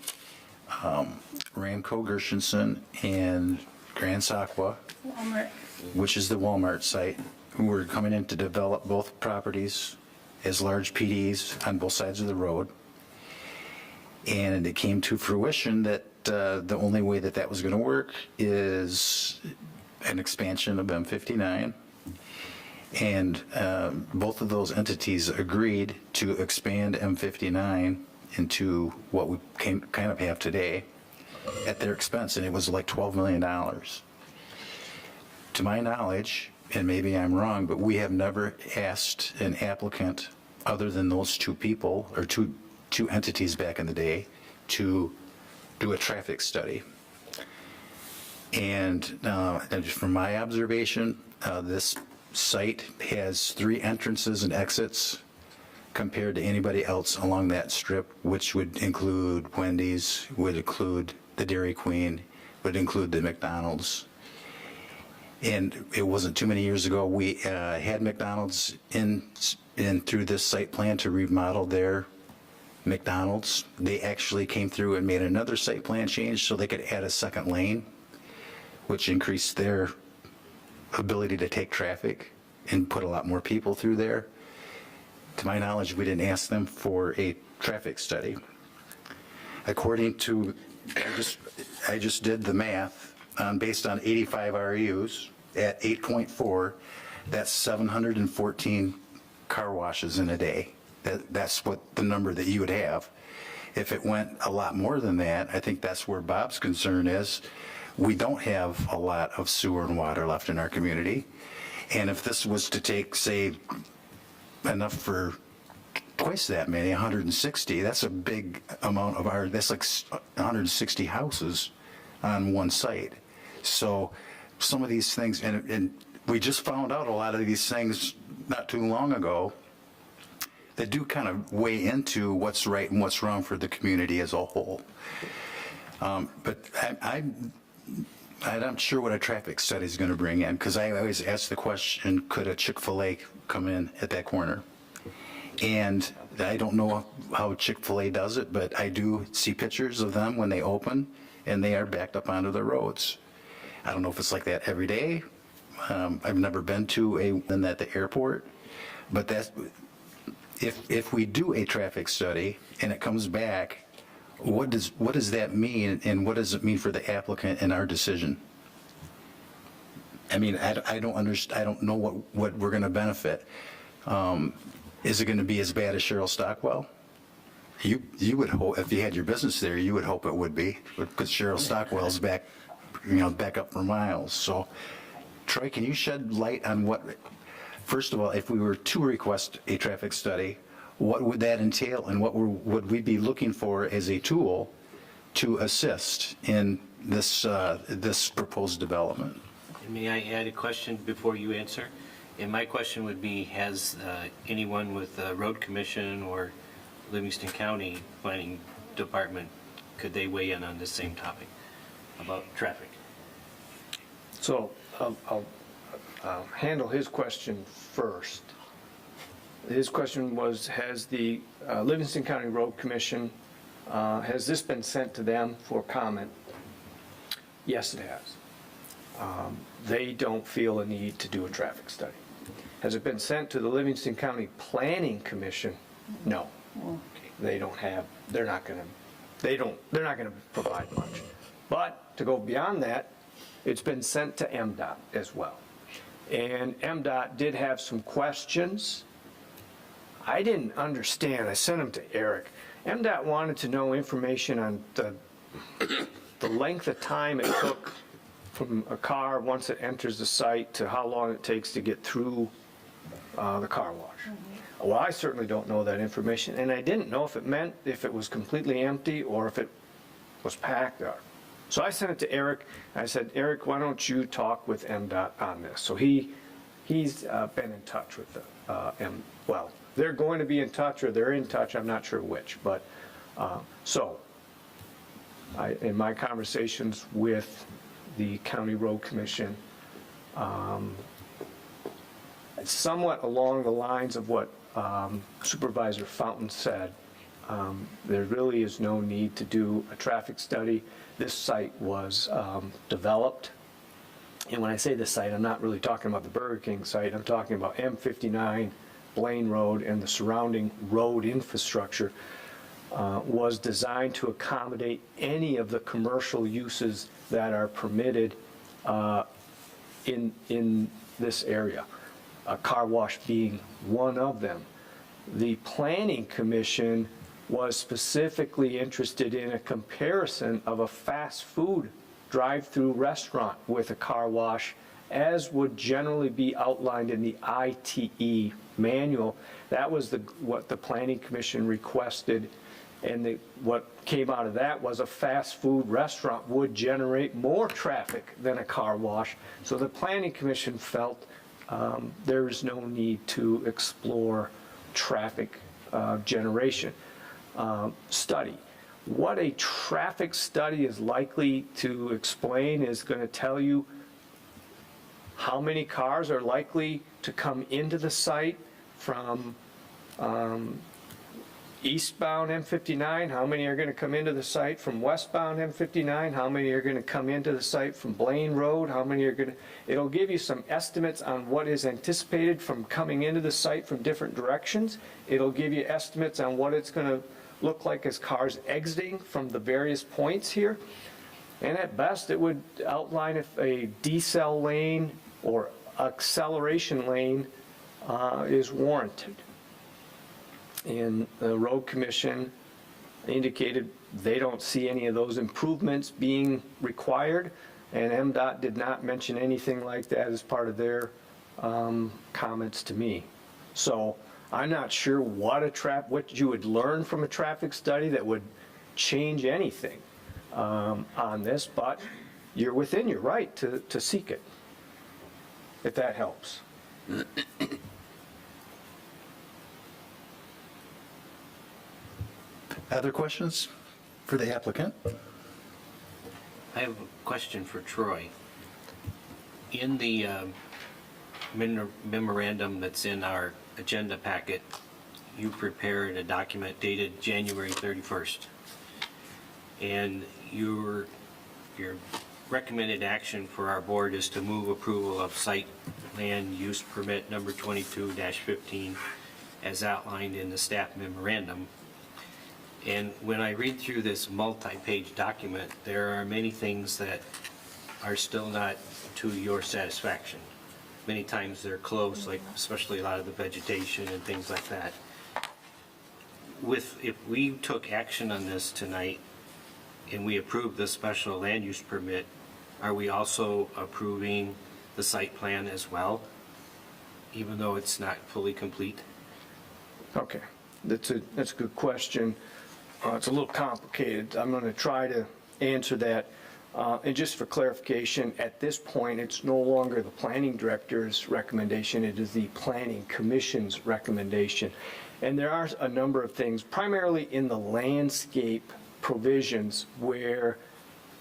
Ramco Gershenson and Grand Sakwa, Walmart. which is the Walmart site, who were coming in to develop both properties as large PDs on both sides of the road. And it came to fruition that the only way that that was going to work is an expansion of M59. And both of those entities agreed to expand M59 into what we kind of have today at their expense, and it was like $12 million. To my knowledge, and maybe I'm wrong, but we have never asked an applicant other than those 2 people, or two entities back in the day, to do a traffic study. And from my observation, this site has 3 entrances and exits compared to anybody else along that strip, which would include Wendy's, would include the Dairy Queen, would include the McDonald's. And it wasn't too many years ago, we had McDonald's in through this site plan to remodel their McDonald's. They actually came through and made another site plan change so they could add a second lane, which increased their ability to take traffic and put a lot more people through there. To my knowledge, we didn't ask them for a traffic study. According to, I just did the math, based on 85 REUs at 8.4, that's 714 car washes in a day. That's what the number that you would have. If it went a lot more than that, I think that's where Bob's concern is. We don't have a lot of sewer and water left in our community. And if this was to take, say, enough for twice that many, 160, that's a big amount of that's like 160 houses on one site. So some of these things, and we just found out a lot of these things not too long ago that do kind of weigh into what's right and what's wrong for the community as a whole. But I'm not sure what a traffic study is going to bring in, because I always ask the question, could a Chick-fil-A come in at that corner? And I don't know how Chick-fil-A does it, but I do see pictures of them when they open, and they are backed up onto the roads. I don't know if it's like that every day. I've never been to one at the airport, but that's, if we do a traffic study and it comes back, what does that mean, and what does it mean for the applicant in our decision? I mean, I don't understand. I don't know what we're going to benefit. Is it going to be as bad as Cheryl Stockwell? You would hope, if you had your business there, you would hope it would be, because Cheryl Stockwell's back up for miles. So, Troy, can you shed light on what? First of all, if we were to request a traffic study, what would that entail, and what would we be looking for as a tool to assist in this this proposed development? May I add a question before you answer? And my question would be, has anyone with the Road Commission or Livingston County Planning Department, could they weigh in on this same topic about traffic? So I'll handle his question first. His question was, has the Livingston County Road Commission, has this been sent to them for comment? Yes, it has. They don't feel a need to do a traffic study. Has it been sent to the Livingston County Planning Commission? No. They don't have, they're not going to provide much. But to go beyond that, it's been sent to MDOT as well. And MDOT did have some questions. I didn't understand. I sent them to Eric. MDOT wanted to know information on the length of time it took from a car once it enters the site to how long it takes to get through the car wash. Well, I certainly don't know that information, and I didn't know if it meant if it was completely empty or if it was packed up. So I sent it to Eric. I said, Eric, why don't you talk with MDOT on this? So he's been in touch with well, they're going to be in touch, or they're in touch, I'm not sure which. But in my conversations with the County Road Commission, it's somewhat along the lines of what Supervisor Fountain said. There really is no need to do a traffic study. This site was developed, and when I say this site, I'm not really talking about the Burger King site. I'm talking about M59, Blaine Road, and the surrounding road infrastructure was designed to accommodate any of the commercial uses that are permitted in this area, a car wash being one of them. The Planning Commission was specifically interested in a comparison of a fast food drive-through restaurant with a car wash, as would generally be outlined in the ITE manual. That was what the Planning Commission requested, and what came out of that was a fast food restaurant would generate more traffic than a car wash. So the Planning Commission felt there is no need to explore traffic generation study. What a traffic study is likely to explain is going to tell you how many cars are likely to come into the site from eastbound M59, how many are going to come into the site from westbound M59, how many are going to come into the site from Blaine Road, how many are going to, it'll give you some estimates on what is anticipated from coming into the site from different directions. It'll give you estimates on what it's going to look like as cars exiting from the various points here. And at best, it would outline if a decel lane or acceleration lane is warranted. And the road commission indicated they don't see any of those improvements being required, and MDOT did not mention anything like that as part of their comments to me. So I'm not sure what you would learn from a traffic study that would change anything on this, but you're within your right to seek it, if that helps. Other questions for the applicant? I have a question for Troy. In the memorandum that's in our agenda packet, you prepared a document dated January 31st. And your recommended action for our board is to move approval of site land use permit number 22-15 as outlined in the staff memorandum. And when I read through this multi-page document, there are many things that are still not to your satisfaction. Many times they're close, like especially a lot of the vegetation and things like that. If we took action on this tonight and we approved the special land use permit, are we also approving the site plan as well, even though it's not fully complete? Okay, that's a good question. It's a little complicated. I'm going to try to answer that. And just for clarification, at this point, it's no longer the planning director's recommendation, it is the planning commission's recommendation. And there are a number of things, primarily in the landscape provisions, where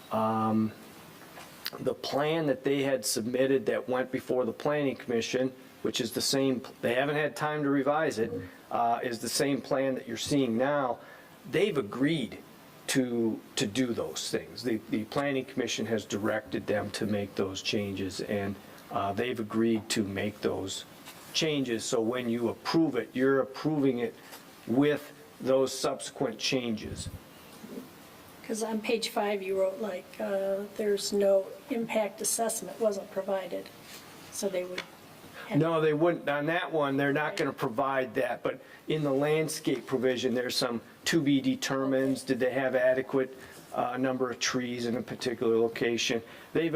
the plan that they had submitted that went before the planning commission, which is the same, they haven't had time to revise it, is the same plan that you're seeing now. They've agreed to do those things. The planning commission has directed them to make those changes, and they've agreed to make those changes. So when you approve it, you're approving it with those subsequent changes. Because on page 5, you wrote like, there's no impact assessment wasn't provided, so they would. No, they wouldn't. On that one, they're not going to provide that, but in the landscape provision, there's some to be determined. Did they have adequate number of trees in a particular location? They've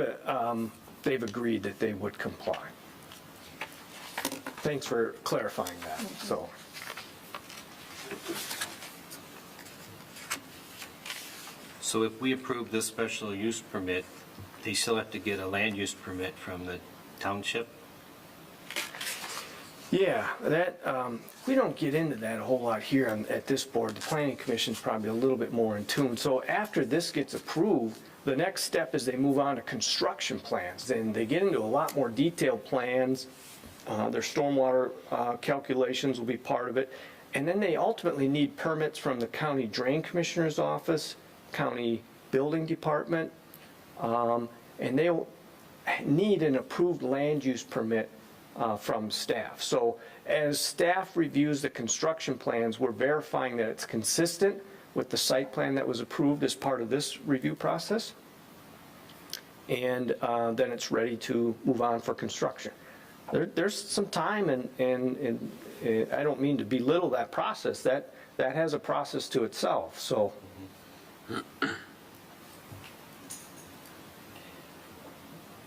agreed that they would comply. Thanks for clarifying that. So. So if we approve this special use permit, they still have to get a land use permit from the township? Yeah, that we don't get into that a whole lot here at this board. The planning commission's probably a little bit more in tune. So after this gets approved, the next step is they move on to construction plans. Then they get into a lot more detailed plans. Their stormwater calculations will be part of it. And then they ultimately need permits from the county drain commissioner's office, county building department, and they'll need an approved land use permit from staff. So as staff reviews the construction plans, we're verifying that it's consistent with the site plan that was approved as part of this review process. And then it's ready to move on for construction. There's some time, and I don't mean to belittle that process. That has a process to itself. So.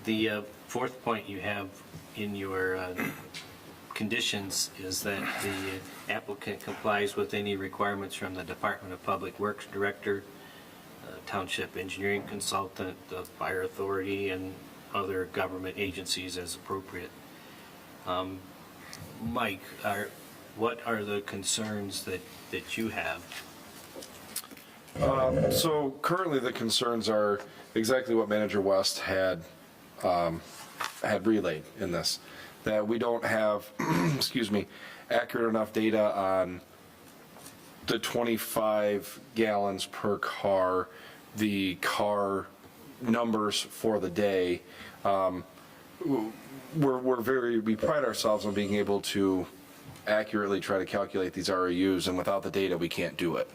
The fourth point you have in your conditions is that the applicant complies with any requirements from the Department of Public Works Director, Township Engineering Consultant, the Fire Authority, and other government agencies as appropriate. Mike, what are the concerns that you have? So currently, the concerns are exactly what Manager West had relayed in this, that we don't have, excuse me, accurate enough data on the 25 gallons per car, the car numbers for the day. We pride ourselves on being able to accurately try to calculate these REUs, and without the data, we can't do it.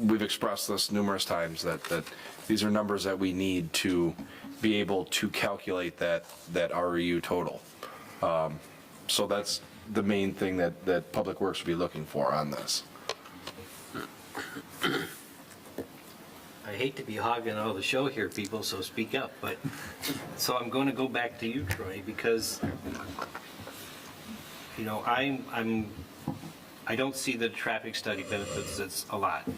We've expressed this numerous times, that these are numbers that we need to be able to calculate that REU total. So that's the main thing that Public Works will be looking for on this. I hate to be hogging all the show here, people, so speak up, but, so I'm going to go back to you, Troy, because, you know, I don't see the traffic study benefits this a lot.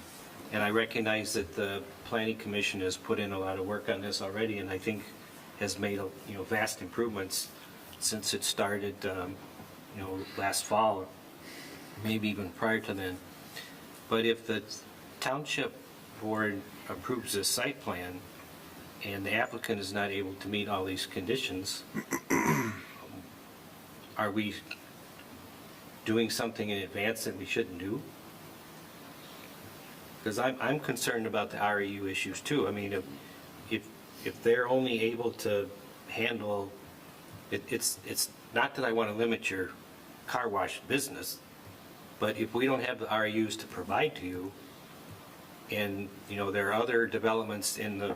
And I recognize that the Planning Commission has put in a lot of work on this already, and I think has made, you know, vast improvements since it started, you know, last fall, maybe even prior to then. But if the township board approves this site plan and the applicant is not able to meet all these conditions, are we doing something in advance that we shouldn't do? Because I'm concerned about the REU issues too. I mean, if they're only able to handle, it's not that I want to limit your car wash business, but if we don't have the REUs to provide to you, and, you know, there are other developments in the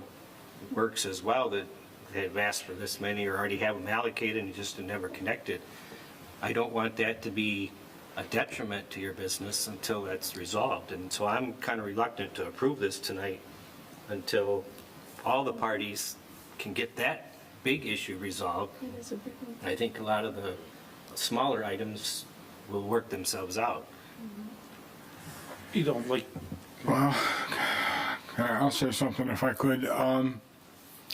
works as well that have asked for this many or already have them allocated and just never connected, I don't want that to be a detriment to your business until that's resolved. And so I'm kind of reluctant to approve this tonight until all the parties can get that big issue resolved. I think a lot of the smaller items will work themselves out. You don't like, Well, I'll say something if I could. I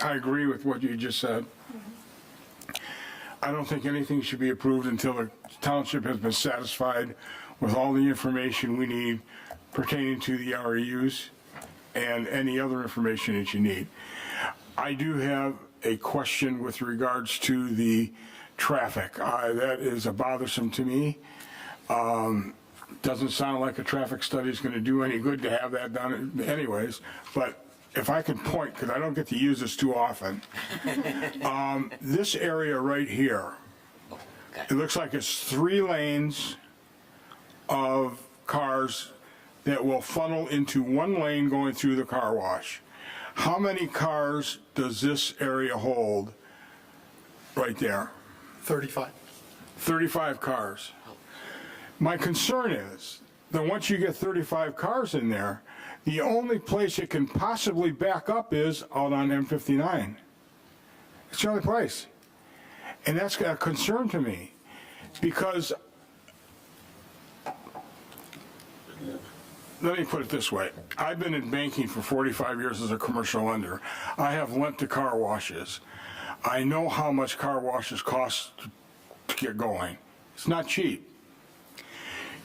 agree with what you just said. I don't think anything should be approved until the township has been satisfied with all the information we need pertaining to the REUs and any other information that you need. I do have a question with regards to the traffic. That is bothersome to me. Doesn't sound like a traffic study is going to do any good to have that done anyways, but if I could point, because I don't get to use this too often, this area right here, it looks like it's 3 lanes of cars that will funnel into 1 lane going through the car wash. How many cars does this area hold right there? 35. 35 cars. My concern is that once you get 35 cars in there, the only place it can possibly back up is out on M59. It's the only place. And that's a concern to me, because, let me put it this way. I've been in banking for 45 years as a commercial lender. I have lent to car washes. I know how much car washes cost to get going. It's not cheap.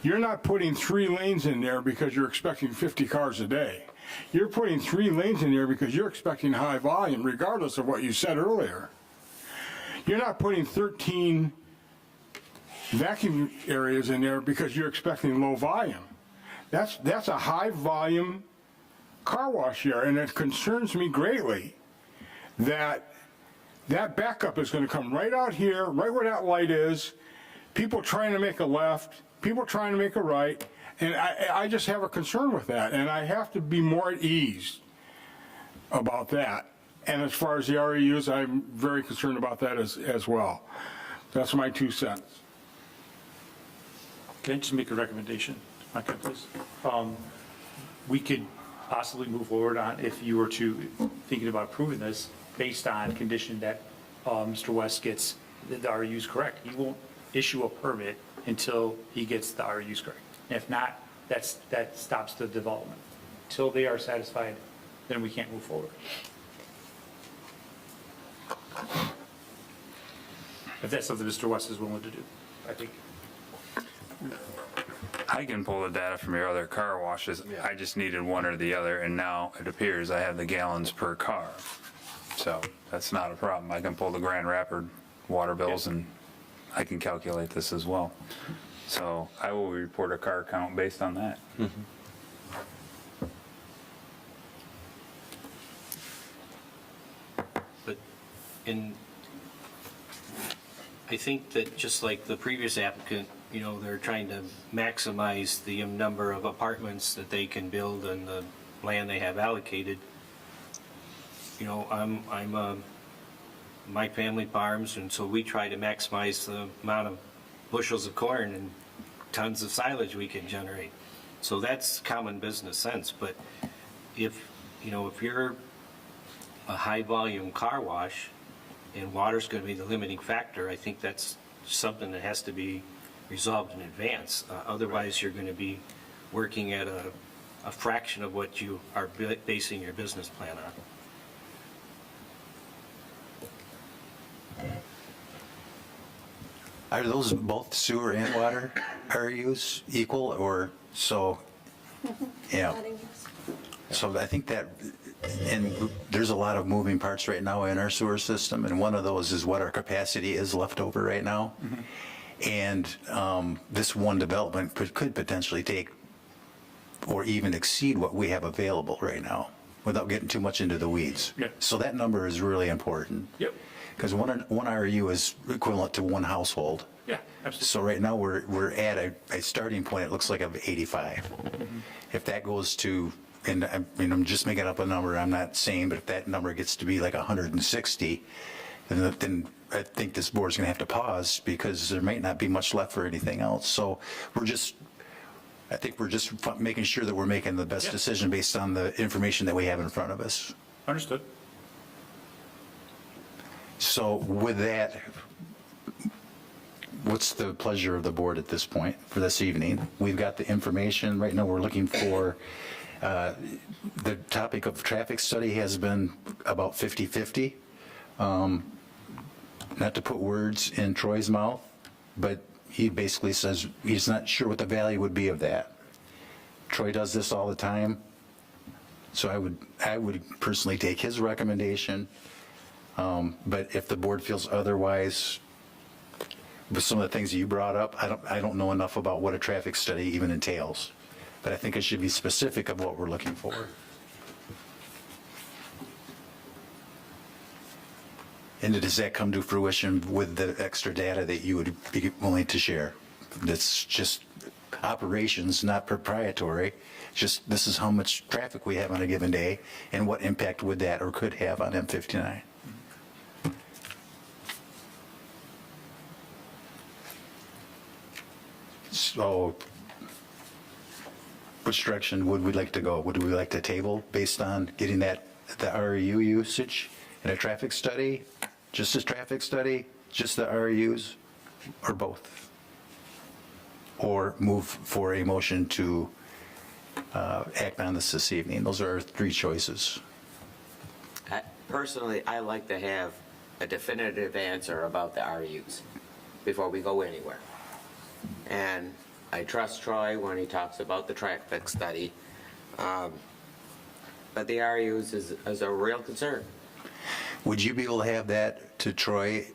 You're not putting 3 lanes in there because you're expecting 50 cars a day. You're putting 3 lanes in there because you're expecting high volume, regardless of what you said earlier. You're not putting 13 vacuum areas in there because you're expecting low volume. That's a high volume car wash here, and it concerns me greatly that that backup is going to come right out here, right where that light is, people trying to make a left, people trying to make a right, and I just have a concern with that, and I have to be more at ease about that. And as far as the REUs, I'm very concerned about that as well. That's my 2 cents. can I just make a recommendation? If I could, please. We could possibly move forward on, if you were to, thinking about approving this, based on condition that Mr. West gets the REUs correct. He won't issue a permit until he gets the REUs correct. If not, that stops the development. Until they are satisfied, then we can't move forward. If that's something Mr. West is willing to do, I think. I can pull the data from your other car washes. I just needed one or the other, and now it appears I have the gallons per car. So that's not a problem. I can pull the Grand Rapid water bills, and I can calculate this as well. So I will report a car count based on that. But I think that just like the previous applicant, you know, they're trying to maximize the number of apartments that they can build on the land they have allocated. You know, my family farms, and so we try to maximize the amount of bushels of corn and tons of silage we can generate. So that's common business sense. But if you're a high volume car wash and water's going to be the limiting factor, I think that's something that has to be resolved in advance. Otherwise, you're going to be working at a fraction of what you are basing your business plan on. Are those both sewer and water RUs equal, or so? Yeah. So I think that, and there's a lot of moving parts right now in our sewer system, and one of those is what our capacity is left over right now. And this one development could potentially take or even exceed what we have available right now without getting too much into the weeds. Yeah. So that number is really important. Yep. Because one RU is equivalent to one household. Yeah, absolutely. So right now, we're at a starting point, it looks like, of 85. If that goes to, and I mean, I'm just making up a number, I'm not saying, but if that number gets to be like 160, then I think this board's going to have to pause, because there might not be much left for anything else. So I think we're just making sure that we're making the best decision based on the information that we have in front of us. Understood. So with that, what's the pleasure of the board at this point for this evening? We've got the information. Right now, we're looking for, the topic of traffic study has been about 50-50. Not to put words in Troy's mouth, but he basically says he's not sure what the value would be of that. Troy does this all the time. So I would personally take his recommendation. But if the board feels otherwise, with some of the things you brought up, I don't know enough about what a traffic study even entails. But I think it should be specific of what we're looking for. And does that come to fruition with the extra data that you would be willing to share? That's just operations, not proprietary. Just this is how much traffic we have on a given day, and what impact would that or could have on M59. So which direction would we like to go? Would we like to table based on getting the RU usage in a traffic study, just a traffic study, just the RUs, or both? Or move for a motion to act on this evening? Those are our three choices. Personally, I like to have a definitive answer about the RUs before we go anywhere. And I trust Troy when he talks about the traffic study. But the RUs is a real concern. Would you be able to have that to Troy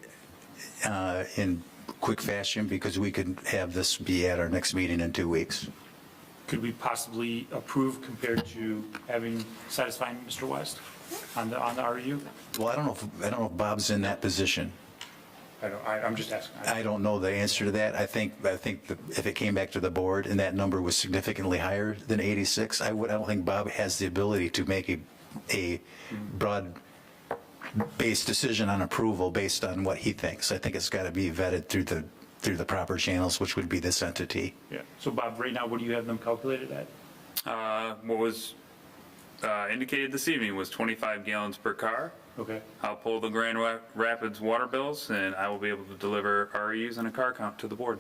in quick fashion? Because we could have this be at our next meeting in 2 weeks. Could we possibly approve compared to satisfying Mr. West on the RU? Well, I don't know if Bob's in that position. I'm just asking. I don't know the answer to that. I think if it came back to the board and that number was significantly higher than 86, I don't think Bob has the ability to make a broad-based decision on approval based on what he thinks. I think it's got to be vetted through the proper channels, which would be this entity. Yeah. So Bob, right now, what do you have them calculated at? What was indicated this evening was 25 gallons per car. Okay. I'll pull the Grand Rapids water bills, and I will be able to deliver RUs and a car count to the board.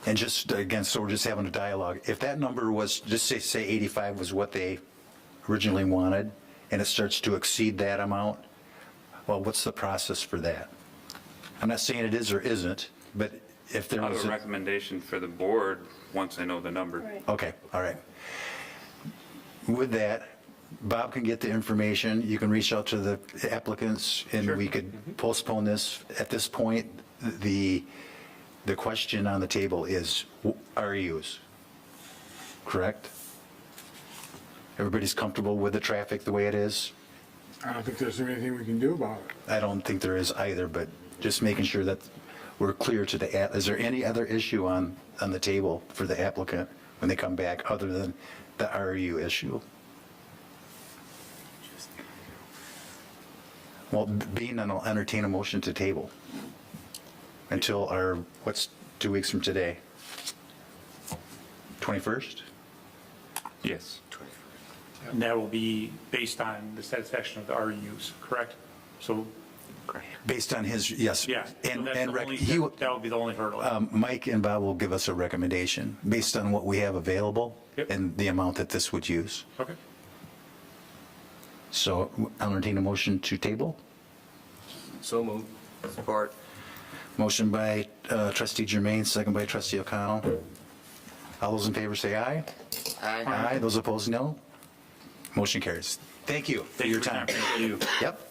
And just, again, so we're just having a dialogue. If that number was, just say 85 was what they originally wanted, and it starts to exceed that amount, well, what's the process for that? I'm not saying it is or isn't, but if there I'll have was, a recommendation for the board once I know the number. okay, all right. With that, Bob can get the information, you can reach out to the applicants, and we could postpone this. At this point, the question on the table is REUs, correct? Everybody's comfortable with the traffic the way it is? I don't think there's anything we can do about it. I don't think there is either, but just making sure that we're clear to the, is there any other issue on the table for the applicant when they come back other than the REU issue? Well, being none, I'll entertain a motion to table until our, what's 2 weeks from today? 21st? Yes. And that will be based on the satisfaction of the REUs, correct? So, Based on his, yes. yeah, so And, that's and the only, he, that will be the only hurdle. Mike and Bob will give us a recommendation based on what we have available Yep. and the amount that this would use. Okay. So I'll entertain a motion to table. So moved. Support. Motion by trustee Jermaine, second by trustee O'Connell. All those in favor say aye. Aye. Aye. Those opposed, no. Motion carries. Thank you for your time. Thank you. Yep.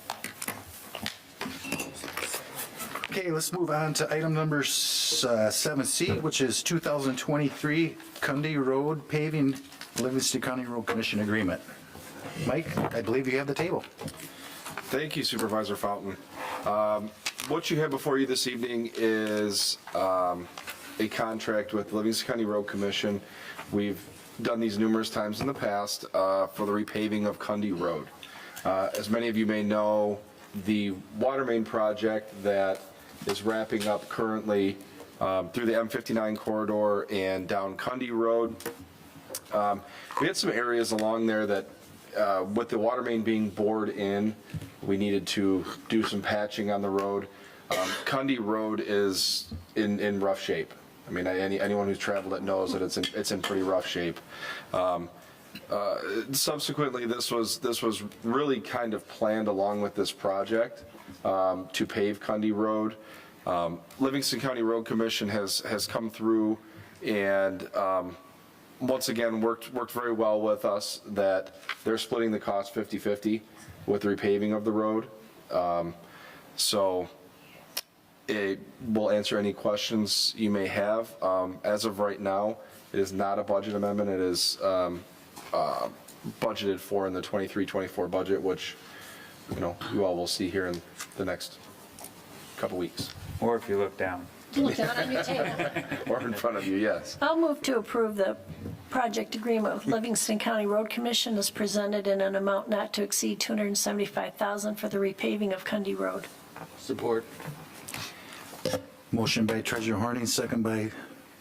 Okay, let's move on to item number 7C, which is 2023 Cundy Road paving Livingston County Road Commission agreement. Mike, I believe you have the table. Thank you, Supervisor Fountain. What you have before you this evening is a contract with Livingston County Road Commission. We've done these numerous times in the past for the repaving of Cundy Road. As many of you may know, the water main project that is wrapping up currently through the M59 corridor and down Cundy Road. We had some areas along there that with the water main being bored in, we needed to do some patching on the road. Cundy Road is in rough shape. I mean, anyone who's traveled it knows that it's in pretty rough shape. Subsequently, this was really kind of planned along with this project to pave Cundy Road. Livingston County Road Commission has come through and once again worked very well with us, that they're splitting the cost 50-50 with the repaving of the road. So it will answer any questions you may have. As of right now, it is not a budget amendment. It is budgeted for in the 23-24 budget, which you all will see here in the next couple weeks. Or if you look down. Look down on your table. Or in front of you, yes. I'll move to approve the project agreement with Livingston County Road Commission as presented in an amount not to exceed $275,000 for the repaving of Cundy Road. Support. Motion by Treasurer Horning, second by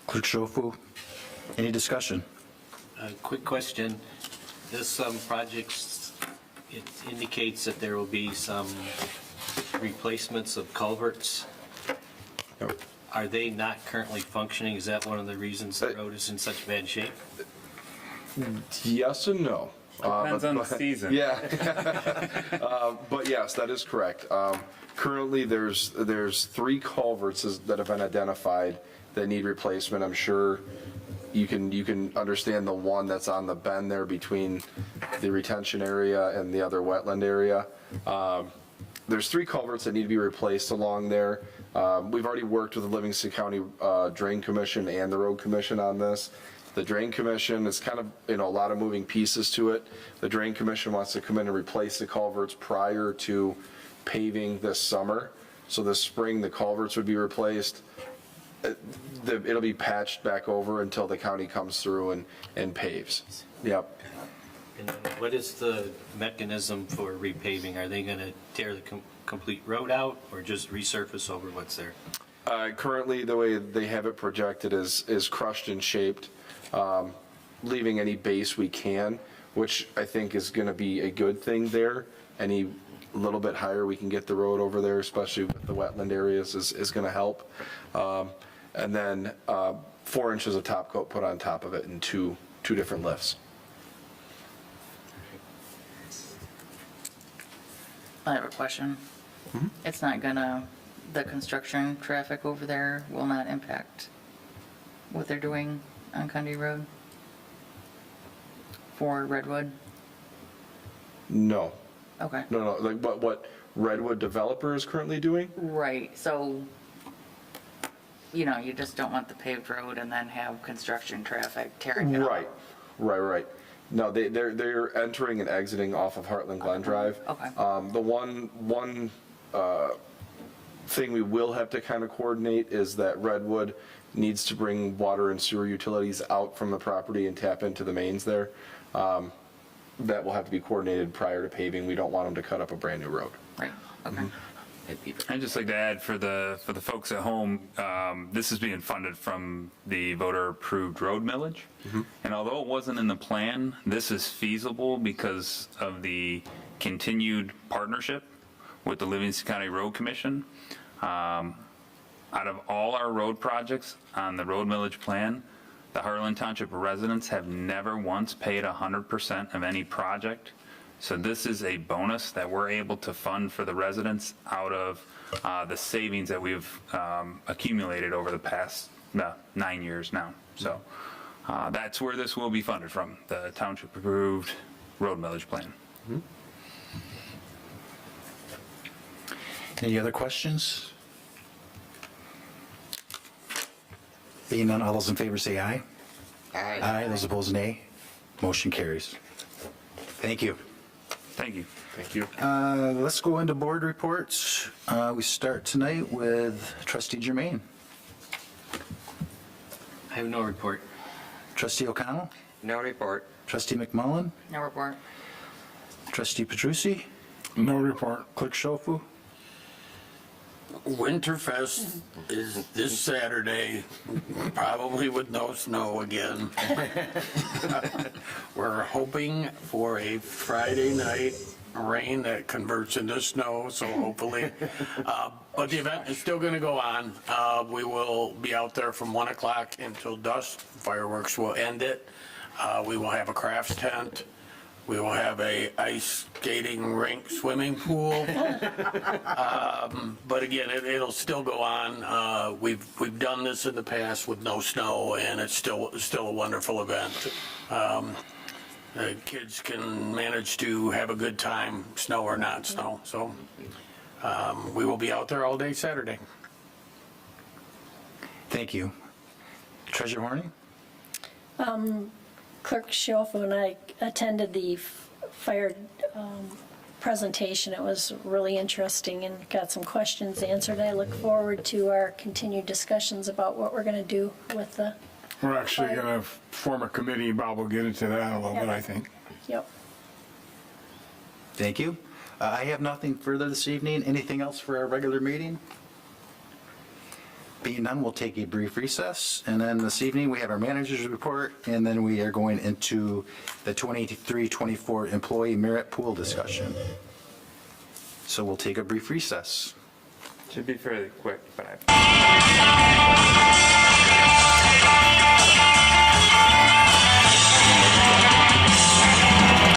Clerk Schofu. Any discussion? Quick question. This project, it indicates that there will be some replacements of culverts. Are they not currently functioning? Is that one of the reasons the road is in such bad shape? Yes and no. Depends on the season. Yeah. But yes, that is correct. Currently, there's 3 culverts that have been identified that need replacement. I'm sure you can understand the one that's on the bend there between the retention area and the other wetland area. There's 3 culverts that need to be replaced along there. We've already worked with the Livingston County Drain Commission and the Road Commission on this. The Drain Commission is kind of, a lot of moving pieces to it. The Drain Commission wants to come in and replace the culverts prior to paving this summer. So this spring, the culverts would be replaced. It'll be patched back over until the county comes through and paves. Yep. And then what is the mechanism for repaving? Are they going to tear the complete road out or just resurface over what's there? Currently, the way they have it projected is crushed and shaped, leaving any base we can, which I think is going to be a good thing there. Any little bit higher we can get the road over there, especially with the wetland areas, is going to help. And then 4 inches of top coat put on top of it in two different lifts. I have a question. It's not gonna the construction traffic over there will not impact what they're doing on Cundy Road for Redwood? No, Okay. no, like what Redwood developer is currently doing? Right, so, you just don't want the paved road and then have construction traffic tearing it up. Right. No, they're entering and exiting off of Heartland Glen Drive. Okay. The one thing we will have to kind of coordinate is that Redwood needs to bring water and sewer utilities out from the property and tap into the mains there. That will have to be coordinated prior to paving. We don't want them to cut up a brand-new road. Right, okay. I'd just like to add for the folks at home, this is being funded from the voter-approved road millage. And although it wasn't in the plan, this is feasible because of the continued partnership with the Livingston County Road Commission. Out of all our road projects on the road millage plan, the Harlan Township residents have never once paid 100% of any project. So this is a bonus that we're able to fund for the residents out of the savings that we've accumulated over the past 9 years now. So that's where this will be funded from, the township approved road millage plan. Any other questions? Being none, all those in favor say aye. Aye. Those opposed, nay. Motion carries. Thank you. Thank you. Thank you. Let's go into board reports. We start tonight with Trustee Germain. I have no report. Trustee O'Connell? No report. Trustee McMullen? No report. Trustee Petrucci? No report. Clerk Schofu? Winterfest is this Saturday, probably with no snow again. We're hoping for a Friday night rain that converts into snow, so hopefully. But the event is still going to go on. We will be out there from 1 o'clock until dusk. Fireworks will end it. We will have a crafts tent. We will have a ice skating rink, swimming pool. But again, it'll still go on. We've done this in the past with no snow, and it's still a wonderful event. The kids can manage to have a good time, snow or not snow. So we will be out there all day Saturday. Thank you. Treasurer Horning? Clerk Schofu and I attended the fire presentation. It was really interesting and got some questions answered. I look forward to our continued discussions about what we're going to do with the We're actually going to form a committee. Bob will get into that a little bit, I think. Yep. Thank you. I have nothing further this evening. Anything else for our regular meeting? Being none, we'll take a brief recess. And then this evening, we have our manager's report, and then we are going into the 23-24 employee merit pool discussion. So we'll take a brief recess. Should be fairly quick, but I